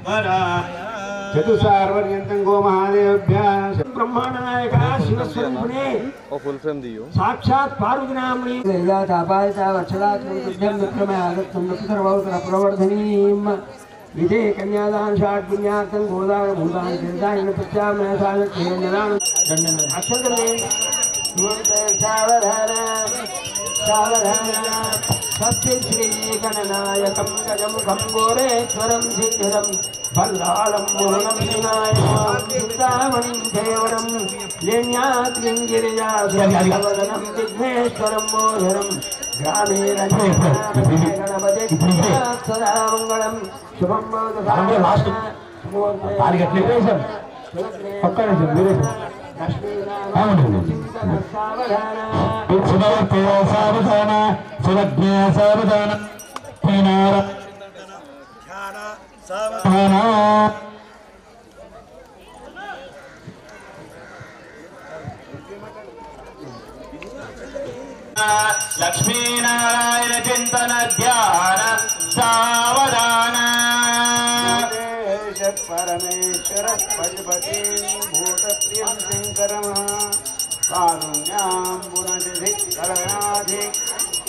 Speaker 4: वराय
Speaker 3: चतुसार्वर्यंतं गो महादेवभ्यः
Speaker 1: ब्रह्मांड नायक शिवस्वरूपिणे
Speaker 9: फुल फ्रेम दियो
Speaker 1: साक्षात् पार्वतीनाम्नि यातापायता वक्षदात्मं विक्रमे आगतं सर्वोत्तर प्रवर्धनीम् इति कन्यादान षाड्विन्यार्थं गोदान भूदान चिन्तायन पश्चामन साधकेन्द्रान अक्षतले सावधान सावधान सत्य श्री गणनायकं गजमुखं गोरेश्वरं सिद्धरं बल्लालं मोहनं विनायकं चिन्तामणिं देवरं लेण्याद्रिङ्गिरिजावदनं विघ्नेश्वरं मोहरं ग्रामे गणपते सदा मङ्गलं शुभं
Speaker 8: सावधान सुरज्ञ सावधान लक्ष्मी नारायण चिंतन ध्यान सावधान
Speaker 3: परमेश्वर पशुपति भूतप्रियं शंकरं कारुण्यां पुनर्निधि कलनाधि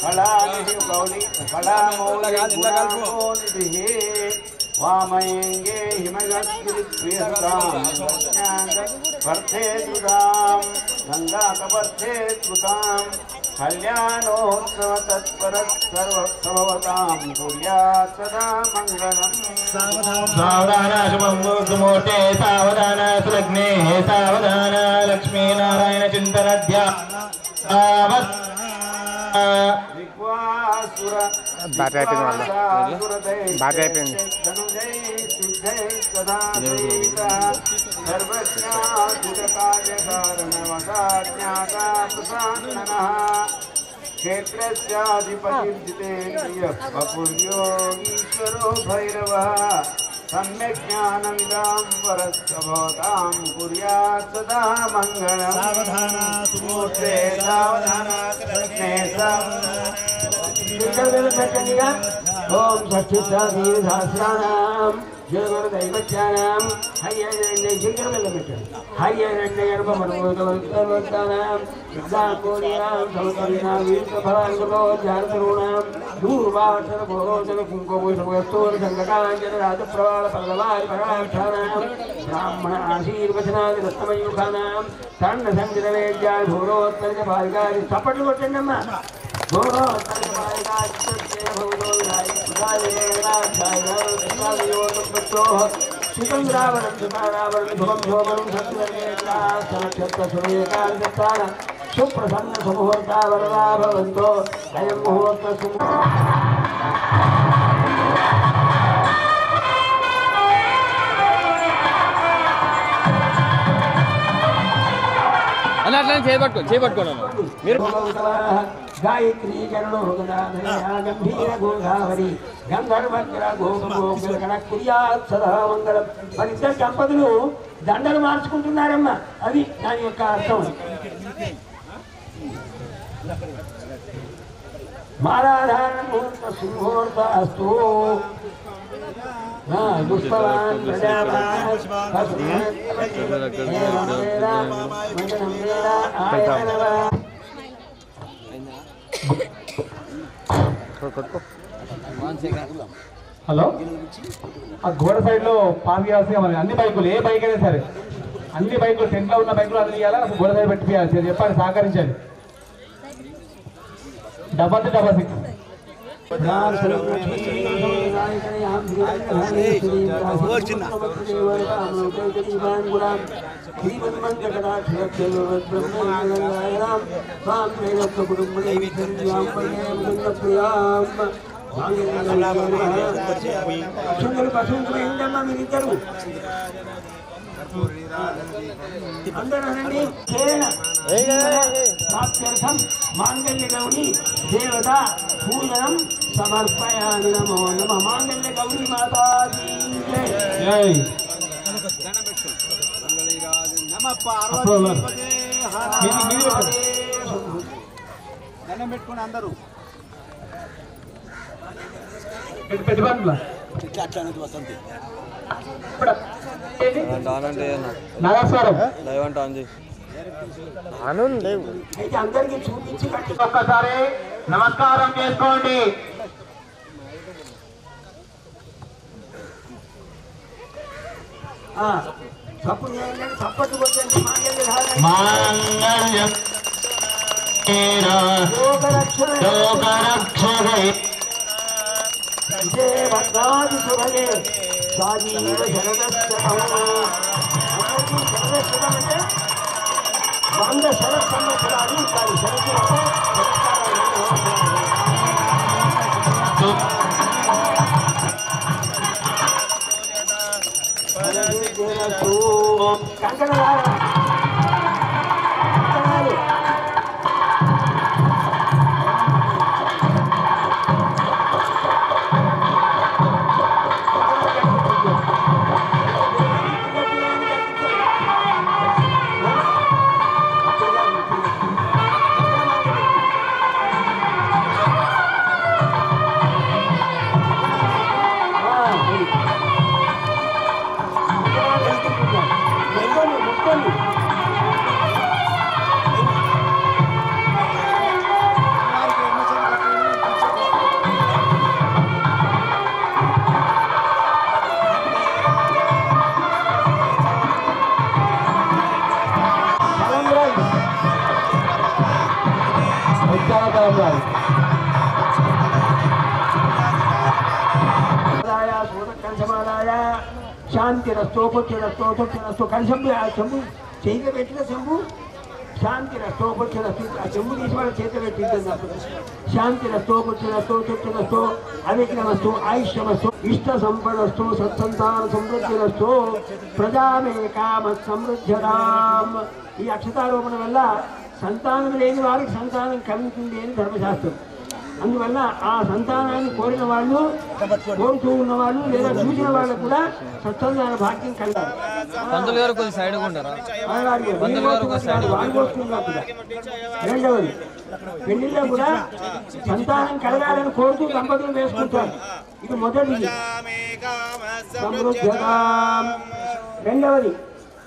Speaker 3: कलानिधि गौली कलामौलिनिधि वामयेंगे हिमगद्गिरिप्रियतां वर्धेतुदां गंगाकवर्धे कृतां कल्याणोत्सव तत्पर सर्वभवतां कुर्यात् सदा मङ्गलम्
Speaker 8: सावधान शुभं सुमूर्ते सावधान सुलग्ने सावधान लक्ष्मी नारायण चिंतन ध्यान
Speaker 3: क्षेत्रस्याधिपतिर्जितेन्द्रियः वपुर्योगीश्वरो भैरवः सम्यक् ज्ञानविदां वरस्वभवतां कुर्यात् सदा मङ्गलम् सावधान सुमूर्ते सावधान कृष्णे
Speaker 1: ఓం షష్ఠిసహస్రాణం జగదైవత్యానాం హయ్యరణ్య శంకరమల్లమెట్టండి హయ్యరణ్య గర్భమనుభూతవర్తానాం విద్యాకోణీనాం సమకరీణాం వీరభవాంగతో జాతరుణాం దూర్వాసన పురోచన కుంకుమోషమస్తోర సంగకాంజన రాజప్రవాళ పల్లవారి పరాక్షానాం బ్రాహ్మణ ఆశీర్వచనాది రత్నమయూఖానాం తన్న సంజనవేద్యా ఘోరోత్తరిత పాలికారి చప్పట్లు కొట్టండి అమ్మా ఘోరోత్తరిత పాలికారి సుగంధ్రావరం సుతారావరం శుభం శోభనం సత్యక్షత్రసూర్యకాంతాన సుప్రసన్న సుముహూర్తా వరదా భవంతో అయం ముహూర్త
Speaker 9: అన్న అట్లా చేపట్టుకోండి మీరు
Speaker 1: గాయత్రీ కరుణో గంభీర గోదావరి గంధర్వగ్ర గోగణ కుర్యాత్ సదా మంగళం. మరి ఇద్దరు దంపతులు దండలు మార్చుకుంటున్నారమ్మా, అది దాని యొక్క అర్థం. మారాధారణ ముహూర్త సుముహూర్త అస్తు పుష్పవాన్
Speaker 4: హలో, ఆ గోడ సైడ్ లో పార్క్ చేయాల్సిందిగా మరి అన్ని బైకులు, ఏ బైక్ అయినా సరే అన్ని బైకులు, టెంట్లో ఉన్న బైకులు అన్ని ఇవ్వాలా, గోడ సైడ్ పెట్టియాల్సి చెప్పాలి, సహకరించాలి. 66
Speaker 1: మీరిద్దరు అందరూ మాంగళ్య గౌరీ దేవత పూజనం సమర్పయామి. నమో నమ. మాంగళ్య గౌరీ మాతాజీ జై. దండం పెట్టుకుని అందరూ అయితే అందరికి చూపించి
Speaker 8: ఒక్కసారి నమస్కారం చేసుకోండి.
Speaker 1: చప్పుడు చప్పట్లు కొట్టండి.
Speaker 8: మాంగళ్యం
Speaker 1: భద్రాది శుభగే సాజీవ శరదస్సుమంటే 100 శరత్ సంవత్సరాలు కాదు. కంకణాలు శాంతి రస్తో పుట్టిరస్తో తొట్టిరస్తో కలిసంబు ఆ చెంబు చేతిలో పెట్టిన చెంబు శాంతి రస్తో పుట్టిరస్తో ఆ చెంబు తీసి వాళ్ళ చేతిలో పెట్టింది. శాంతి రస్తో పుట్టిరస్తో తొట్టిరస్తో అవిక్రమస్తో ఆయుష్యమస్తో ఇష్ట సంపదస్తో సత్సంతాన సమృద్ధిరస్తో ప్రజామే కామ సమృద్ధిరాం. ఈ అక్షతారోపణ వల్ల సంతానం లేని వారికి సంతానం కలుగుతుంది అని ధర్మశాస్త్రం. అందువల్ల ఆ సంతానాన్ని కోరిన వాళ్ళు, కోరుతూ ఉన్న వాళ్ళు లేదా చూసిన వాళ్ళకు కూడా సత్సంతాన భాగ్యం కలగాలి. రెండవది పెళ్లిలో కూడా సంతానం కలగాలని కోరుతూ దంపతులు వేసుకుంటారు. ఇది మొదటిది.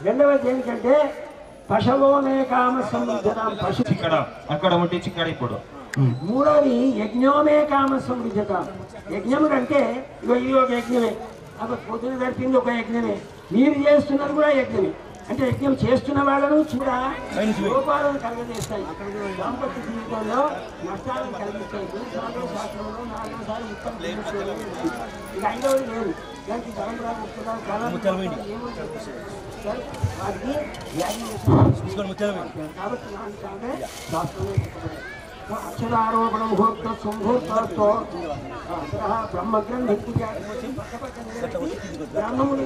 Speaker 1: రెండవది ఏంటంటే పశవోమే కామ సమృద్ధతాం పశు
Speaker 8: అక్కడ ముట్టించి ఇక్కడ ఇప్పుడు.
Speaker 1: మూడవది యజ్ఞోమే కామ సమృద్ధతాం. యజ్ఞములు అంటే ఇది ఒక యజ్ఞమే, అప్పుడు పొద్దున గడిపింది ఒక యజ్ఞమే, మీరు చేస్తున్నది కూడా యజ్ఞమే. అంటే యజ్ఞం చేస్తున్న వాళ్ళను కూడా రూపాలను కలిగజేస్తాయి, దాంపత్య జీవితంలో నష్టాలను కలిగిస్తాయి. శాస్త్రంలో 4 సార్లు ఉత్తరం ఇక ఐదవది లేదు, దానికి తలంబరాలు ముఖ్యమైన కాబట్టి శాస్త్రమే అక్షరారోపణ ముహూర్త సంహూర్తో బ్రహ్మగ్రంథి పూజ బ్రహ్మములు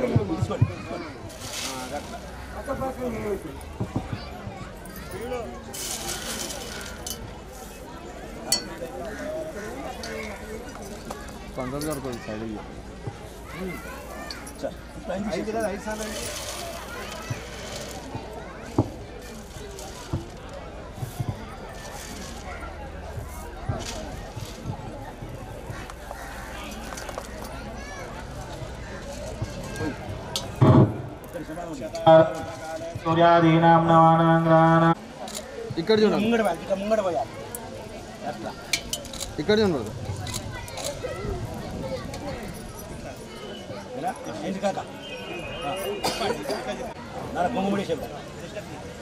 Speaker 8: సూర్యాదీనాం నవానాంగ్రాణాం.
Speaker 9: ఇక్కడ చూడండి,
Speaker 5: ముంగడ పోయాలి.
Speaker 9: ఇక్కడ చూడండి.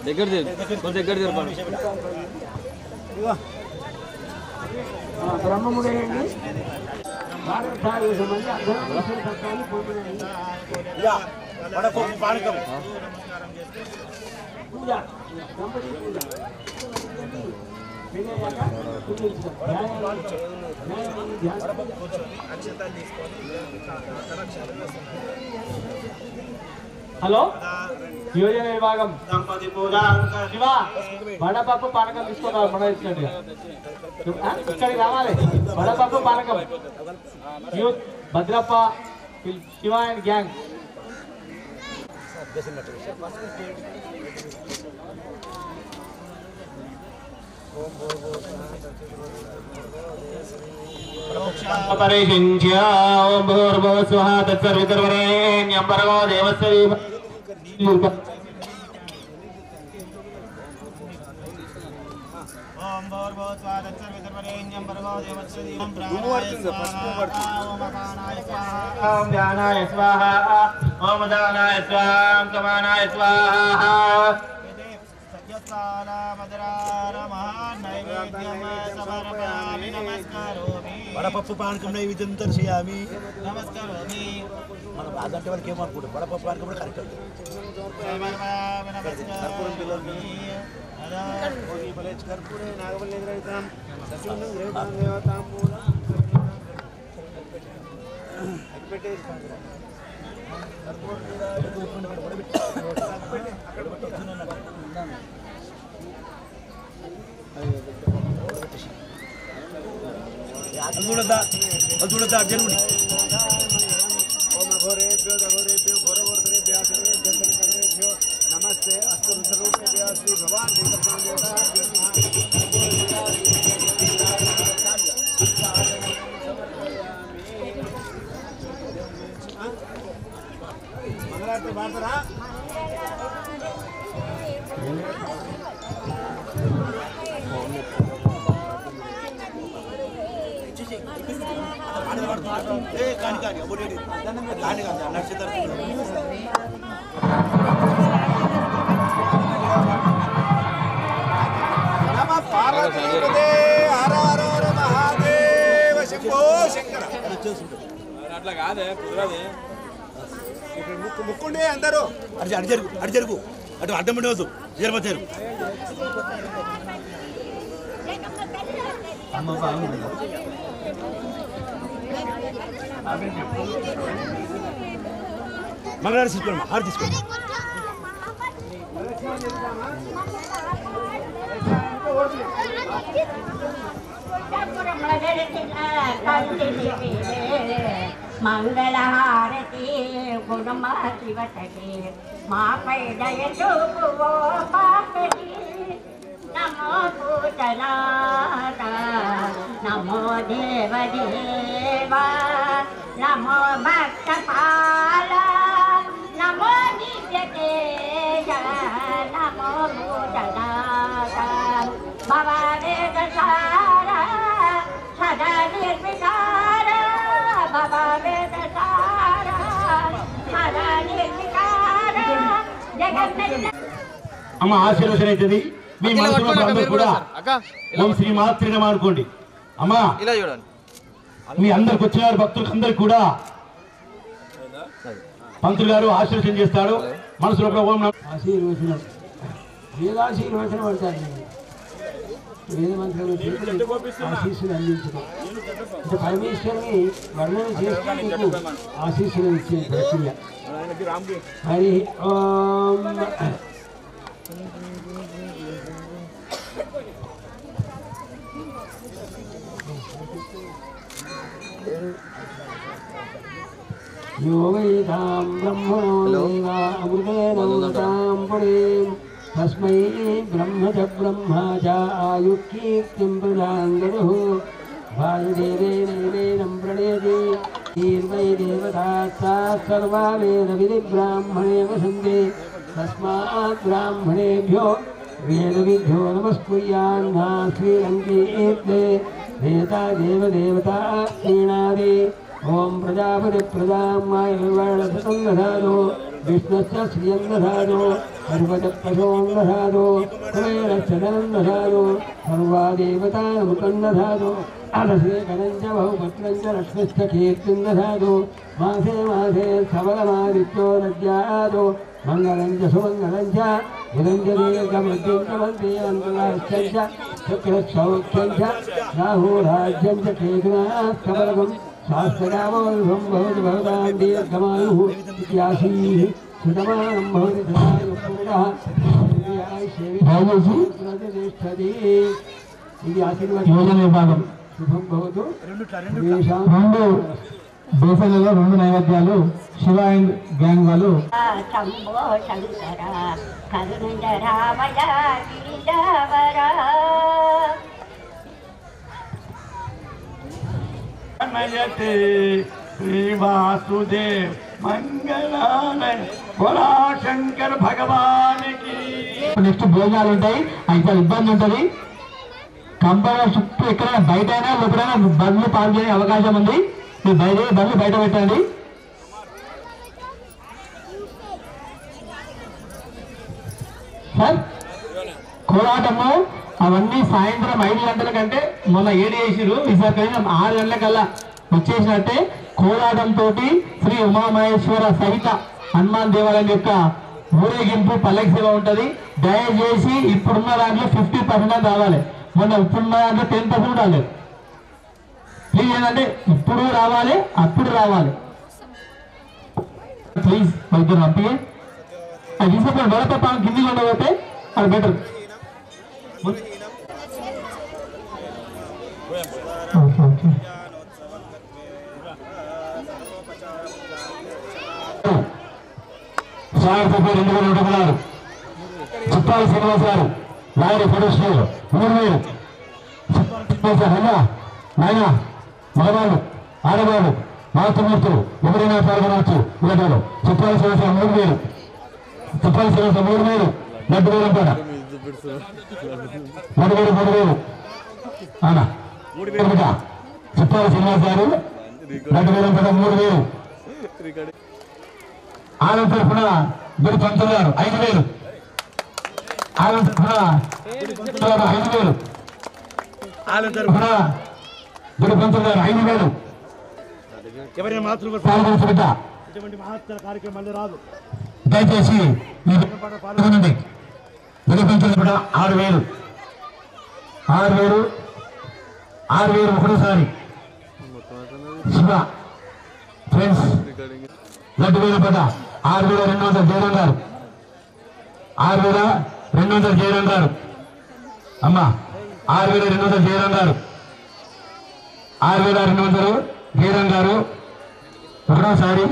Speaker 9: దగ్గర బ్రహ్మముడేయండి. పూజ దంపతి పూజ
Speaker 4: హలో, యోజన విభాగం దంపతి పూజ శివ వడపప్పు పానకం తీసుకున్నారు. మన ఇచ్చినట్టుగా ఇక్కడికి రావాలి. వడపప్పు పానకం youth Bhadrappa Shiva and gang.
Speaker 8: పరిశించ్య ఓం భూర్భువః స్వః తత్సర్వితుర్వరేణ్యం భర్గో దేవస్య ధీమహి.
Speaker 2: ఓం భూర్భువః స్వః తత్సర్వితుర్వరేణ్యం భర్గో దేవస్య ధీమహి.
Speaker 8: ఓం ధ్యానాయ స్వాహా. ఓం దానాయ స్వాహా. కమానాయ స్వాహా.
Speaker 5: వడపప్పు పానకం నైవేద్యం దర్శయామి. నమస్కారామి. మనం అదంటే వాళ్ళకి ఏమనుకుంటాం, వడపప్పు పానకం కూడా కరెక్ట్. చూడద్దా జన్ముడి
Speaker 3: నమస్తే అస్తు రుద్రరూపేభ్యో శ్రీ భగవాన్ మంగళారతి పాడతారా?
Speaker 5: కానీ నడిచేదారు
Speaker 9: అట్లా కాదే కుదరదే.
Speaker 3: ముక్కుండే అందరూ
Speaker 5: అడి జరుగు అటు అడ్డం ఉండవద్దు. జరబచ్చారు మంగళవారం తీసుకోండి, హారు తీసుకోండి.
Speaker 7: మంగళహారతి గుణమా శివతకి మాపై దయ చూపువో పాపకి नमो भूतनाथ नमो देवदेवा नमो भक्तपाल नमो नित्यतेज नमो भूतनाथ भववेदसार सदा निर्विकार भववेदसार सदा निर्विकार जगन्नाथ
Speaker 5: అమ్మ ఆశీర్వచనం అవుతుంది మీ మనసులో అందరూ కూడా ఓం శ్రీ మాత్రే నమః అనుకోండి. అమ్మా
Speaker 9: ఇలా చూడండి,
Speaker 5: మీ అందరికి వచ్చిన భక్తులకు అందరికి కూడా పంతులు గారు ఆశీర్వచనం చేస్తాడు. మనసులో ఓం
Speaker 1: ఆశీర్వచనం వేదాశీర్వచనం అంటారు. వేద మంత్రులు ఆశీస్సులు అందించడం అంటే పరమేశ్వరుని వర్ణన చేస్తూ మీకు ఆశీస్సులు ఇచ్చే ప్రక్రియ. హరి ఓం योगैतां ब्रह्मणो अमृतेन पुरीं तस्मै ब्रह्म च ब्रह्मा च आयुक्कीर्तिं प्रदान्दरुः वायुदेवेन प्रणेति ईर्वै देवता सा सर्वा वेदविधिब्राह्मणे वसन्ते तस्मात् ब्राह्मणेभ्यो वेदविभ्यो नमस्कुर्यान्ना श्रीलङ्केत्ते देवता देवदेवता प्रीणादि ओम प्रजापति प्रजामाय विवर्णसतं दधातु विष्णुश्च श्रियं दधातु सर्वजपशों दधातु कुबेरश्च धनं दधातु सर्वा देवतामुखं दधातु अरसेकरं च बहुपुत्रं च लक्ष्मीश्च कीर्तिं दधातु मासे मासे सबलमादित्यो दद्यातु मंगलं च सुमंगलं च इदं च दीर्घमृत्युं च वन्दे अन्तराश्चं च शुक्रसौख्यं च राहुराज्यं च केतुनास्तबलगं शास्त्रकामोल्भं भवति भवतां दीर्घमायुः इत्यासीः सुतमानं भवति धनायुः प्रतिष्ठति ఇది ఆశీర్వాదం విభాగం శుభం భవతు. రెండు దేశాలలో రెండు నైవేద్యాలు శివ అండ్ గ్యాంగ్ వాళ్ళు
Speaker 7: शंभो शंकर करुणरामय गिरिजावरा
Speaker 5: नयते श्री वासुदेव मंगलालय बोला शंकर भगवान की.
Speaker 8: నెక్స్ట్ భోజనాలు ఉంటాయి. అయితే ఇబ్బంది ఉంటుంది. కంపౌండ్ చుట్టూ ఎక్కడైనా బయట అయినా లోపలైనా బండ్లు పార్క్ చేసే అవకాశం ఉంది. మీరు బండ్లు బయట పెట్టండి. సార్ కోలాటము అవన్నీ సాయంత్రం 5 గంటల కంటే మొన్న 7 చేసిరు. ఈసారి 6 గంటలకల్లా వచ్చేసినట్టే కోలాటంతో శ్రీ ఉమామహేశ్వర సహిత హనుమాన్ దేవాలయం యొక్క ఊరేగింపు పల్లకి సేవ ఉంటుంది. దయచేసి ఇప్పుడున్న దాంట్లో 50% రావాలి. మొన్న ఇప్పుడున్న దాంట్లో 10% రాలేదు. ప్లీజ్ ఏంటంటే ఇప్పుడు రావాలి, అప్పుడు రావాలి. ప్లీజ్ వైద్యులు పంపియే అది తీసుకుని వరత కింది ఉండబోతే అది బెటర్. ఓకే ఓకే సార్ 2026 చిప్పాలి శ్రీనివాస్ గారు లాయర్ ప్రొడక్షన్ 3000 నాయన మగవాళ్ళు ఆడవాళ్ళు మాతృమూర్తులు ఎవరైనా పాల్గొనవచ్చు. ఇలాంటి చిప్పాలి శ్రీనివాస 3000 చిప్పాలి శ్రీనివాస 3000 లడ్డు వేలం పాట 3000 అవునా చిప్పాలి శ్రీనివాస్ గారు లడ్డు వేలం పాట 3000. ఆనంద్ తరఫున గుడి పంతులు గారు 5000. ఆనంద్ తరఫున 5000. ఆనంద్ తరఫున గుడి పంతులు గారు 5000.
Speaker 5: ఎవరైనా మాతృ
Speaker 8: పాల్గొనబిడ్డ
Speaker 5: ఇటువంటి మహత్తర కార్యక్రమాలు రాదు.
Speaker 8: దయచేసి పాల్గొనండి. గుడి పంతులు కూడా 6000. 6000 ఒకటోసారి శివ ఫ్రెండ్స్ లడ్డు వేల పట 6200 జయరాం గారు 6200 జయరాం గారు అమ్మ 6200 జయరాం గారు 6200 జయరాం గారు ఒకటోసారి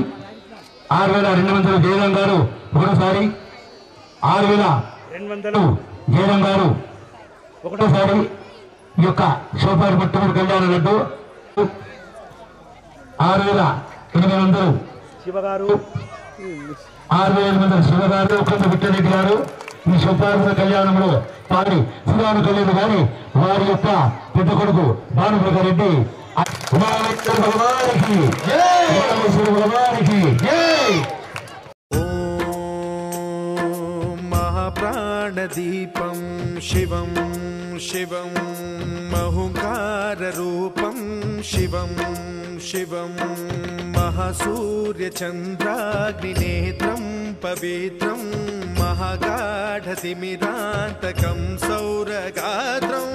Speaker 8: 6200 జయరాం గారు ఒకటోసారి 6200 జయరాం గారు ఒకటోసారి ఈ యొక్క శివపాటి మొట్టమొదటి కళ్యాణ లడ్డు 6,800
Speaker 2: శివగారు
Speaker 8: 6,800 శివగారు కొంత విట్టరెడ్డి గారు ఈ శివపార్వత కళ్యాణంలో పాడి శ్రీరామ కళ్యాణ్ గారి వారి యొక్క పెద్ద కొడుకు భానుప్రకారెడ్డి భగవానికి భగవానికి
Speaker 10: महाप्राणदीपं शिवं शिवं महुकाररूपं शिवं शिवं महासूर्यचन्द्राग्निनेत्रं पवित्रं महागाढतिमिरान्तकं सौरगात्रं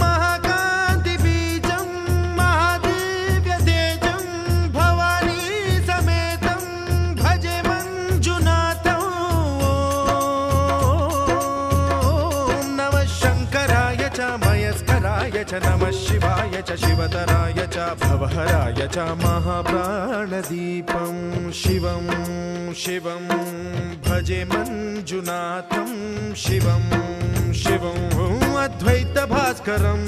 Speaker 10: महाकान्तिबीजं महादिव्यतेजं भवानी समेतं भजे मञ्जुनाथं मयस्कराय च नमः शिवाय च शिवतराय च भवहराय च महाप्राणदीपं शिवं शिवं भजे मञ्जुनाथं शिवं शिवं अद्वैतभास्करम्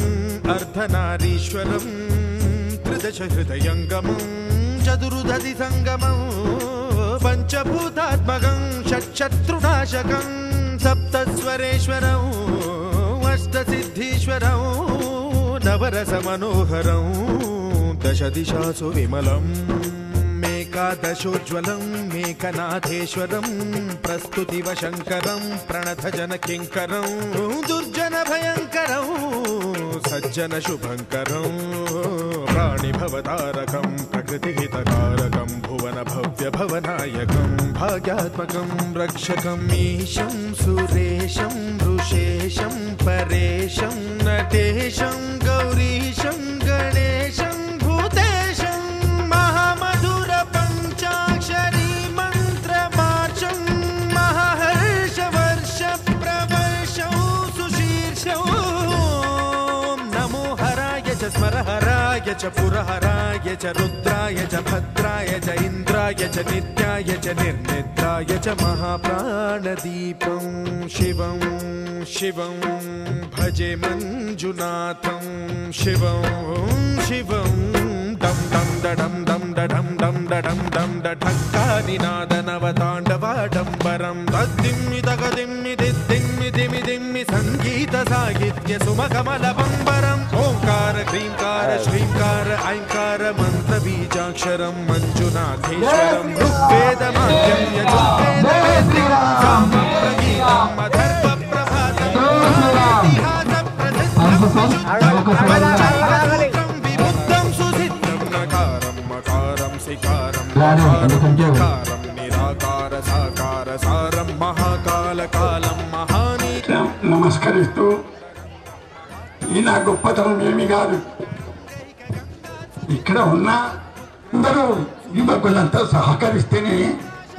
Speaker 10: अर्धनारीश्वरं त्रिदशहृदयङ्गमं चतुर्दधिसङ्गमं पञ्चभूतात्मकं षट्शत्रुनाशकं सप्तस्वरेश्वरं अष्टसिद्धीश्वरं नवरसमनोहरं दशदिशासु विमलं मेकादशोज्ज्वलं मेकनाथेश्वरं प्रस्तुतिवशङ्करं प्रणतजनकिङ्करं दुर्जनभयङ्करं सज्जनशुभङ्करं प्राणिभवतारकं प्रकृतिहितकारकं भुवनभव्यभवनायकं भाग्यात्मकं रक्षकं ईशं सुरेशं ऋषेशं परेशं नटेशं गौरीशं गणेशं भूतेशं महामधुरपञ्चाक्षरी मन्त्रमार्चं महाहर्षवर्षप्रवर्षं सुशीर्षं नमो हराय च स्मरहराय च पुरहराय च रुद्राय च भद्राय च इन्द्राय च नित्याय च निर्निद्राय च महाप्राणदीपं शिवं शिवं भजे मञ्जुनाथं शिवं शिवं दं दं दडं दं दडं दं दडं दं दढक्कानिनादनवताण्डवाडम्बरं तद्दिम्मि तगदिम्मि दिद्दिम्मि दिमि दिम्मि सङ्गीतसाहित्य सुमकमलबम्बरम् ओङ्कार क्रीङ्कार श्रीङ्कार ऐङ्कार मन्त्रबीजाक्षरं मञ्जुनाथेश्वरं ऋग्वेदमाद्यं यजुर्वेदवेद्यं सामप्रगीतम् अथर्वप्रभातं विमुक्तं सुसिद्धं नकारं मकारं सिकारं मकारं निराकार साकार सारं महाकालकालं महानी
Speaker 11: నమస్కరిస్తూ ఈ నా గొప్పతనం ఏమి కాదు. ఇక్కడ ఉన్న అందరూ యువకులంతా సహకరిస్తేనే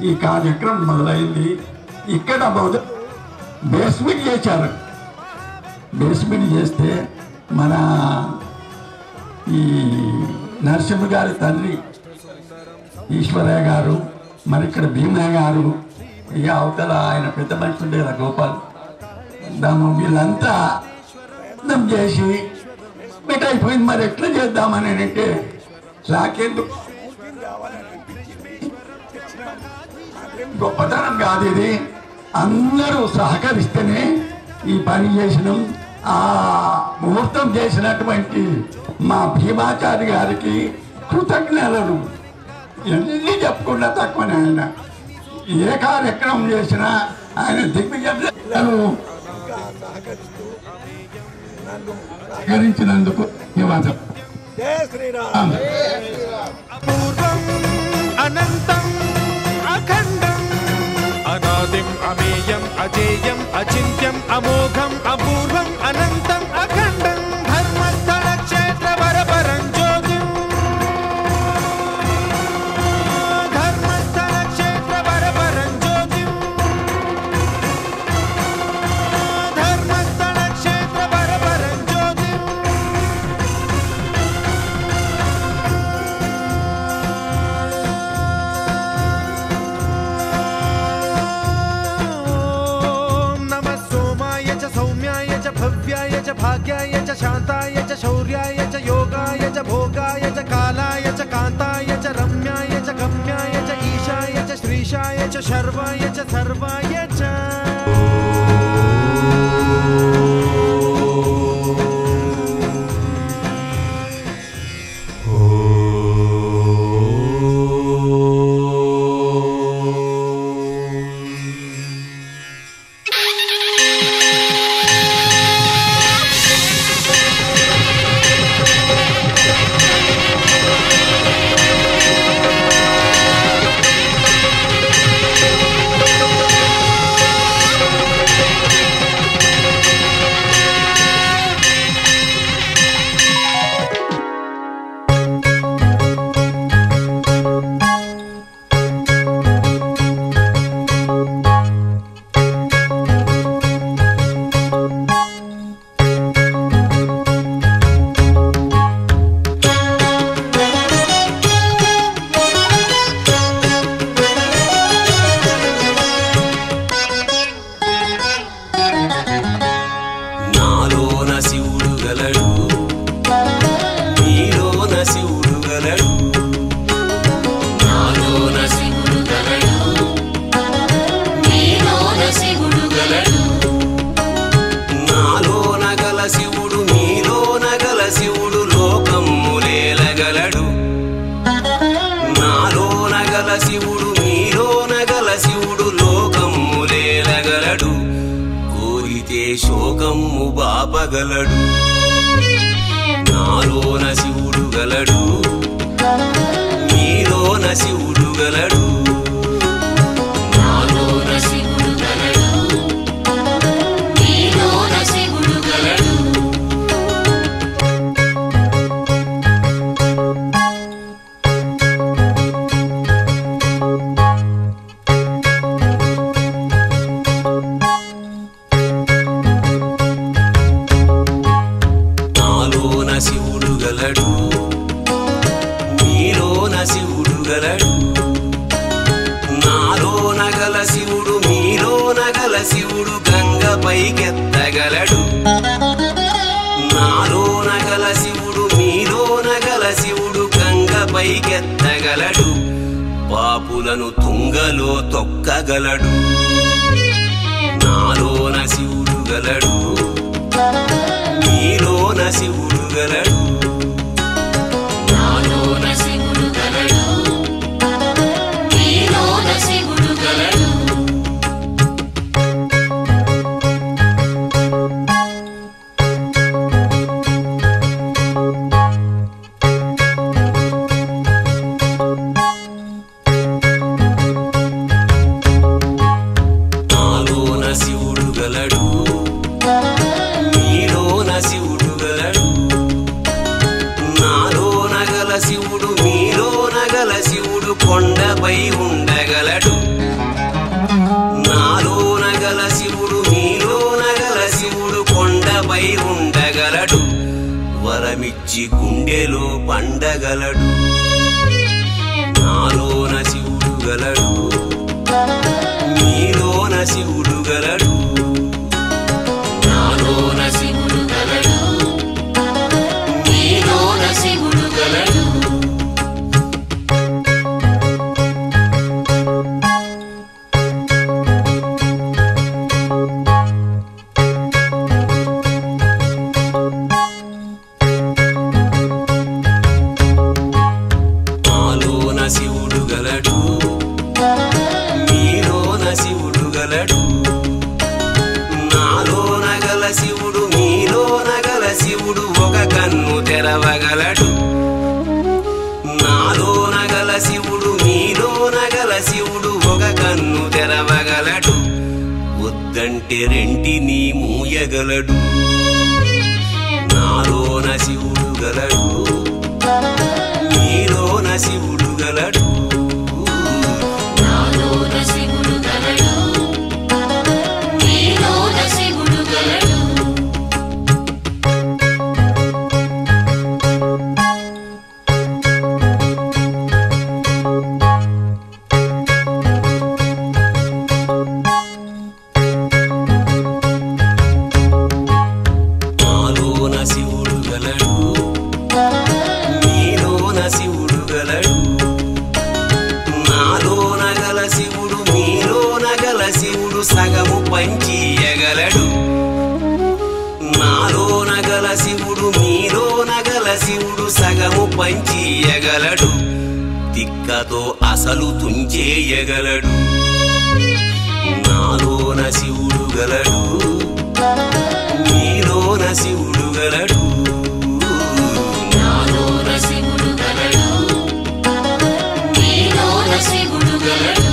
Speaker 11: ఈ కార్యక్రమం మొదలైంది. ఇక్కడ బేస్మెంట్ చేశారు. బేస్మెంట్ చేస్తే మన ఈ నరసింహ గారి తండ్రి ఈశ్వరయ్య గారు, మరి ఇక్కడ భీమయ్య గారు, ఇక అవతల ఆయన పెద్ద మనిషి ఉండే కదా గోపాల్, దాము వీళ్ళంతా అర్థం చేసి బెట్ అయిపోయింది. మరి ఎట్లా చేద్దామని అంటే నాకెందుకు గొప్పతనం కాదు ఇది, అందరూ సహకరిస్తేనే ఈ పని చేసినాం. ఆ ముహూర్తం చేసినటువంటి మా భీమాచారి గారికి కృతజ్ఞతలు. ఎన్ని చెప్పుకున్నా తక్కువనే. ఆయన ఏ కార్యక్రమం చేసినా ఆయన దిగ్విజయాలు సహకరించినందుకు ధన్యవాదాలు.
Speaker 3: జై శ్రీరామ్.
Speaker 10: అపూర్వం అనంతం అఖండం అనాదిం అమేయం అజేయం అచింత్యం అమోఘం అపూర్వం అనంతం అఖండం ధర్మస్థల క్షేత్ర వరపరం జ్యోతిం ధర్మస్థల క్షేత్ర వరపరం జ్యోతిం ధర్మస్థల క్షేత్ర వరపరం జ్యోతిం ఈశాయ చ శర్వాయ చ సర్వాయ చ
Speaker 12: శోకము బాపగలడు నాలోన శివుడు గలడు నీలోన శివుడు గలడు నాలోన శివుడు గలడు నీలోన శివుడు గలడు నీలోన శివుడు గలడు నాలోన గల శివుడు మీలోన గల శివుడు గంగ పైకెత్తగలడు నాలోన గల శివుడు మీలోన గల శివుడు గంగ పైకెత్తగలడు పాపులను తుంగలో తొక్కగలడు నాలోన శివుడు గలడు నీలోన శివుడు గలడు నాలోన శివుడు గలడు నీలోన శివుడు గలడు నాలోన శివుడు గలడు నీలోన శివుడు గలడు నాలోన గల శివుడు మీలోన గల శివుడు కొండపై ఉండగలడు నాలోన గల శివుడు మీలోన గల శివుడు కొండపై ఉండగలడు వరమిచ్చి గుండెలో పండగలడు నాలోన శివుడు గలడు మీలోన శివుడు గలడు నాలోన శివుడు గలడు నీలోన శివుడు గలడు నాలోన శివుడు గలడు నీలోన శివుడు గలడు నాలోన గల శివుడు మీలోన గల శివుడు ఒక కన్ను తెరవగలడు నాలోన గల శివుడు మీలోన గల శివుడు ఒక కన్ను తెరవగలడు వద్దంటే రెంటిని మూయగలడు నాలోన శివుడు గలడు నీలోన శివుడు గలడు నాలోన శివుడు గలడు నీలోన శివుడు గలడు నాలోన శివుడు గలడు నీలోన శివుడు గలడు పంచియగలడు నాలోన గల శివుడు మీలోన గల శివుడు సగము పంచియగలడు తిక్కతో అసలు తుంచేయగలడు నాలోన శివుడు గలడు మీలోన శివుడు గలడు
Speaker 13: నాలోన శివుడు గలడు మీలోన శివుడు గలడు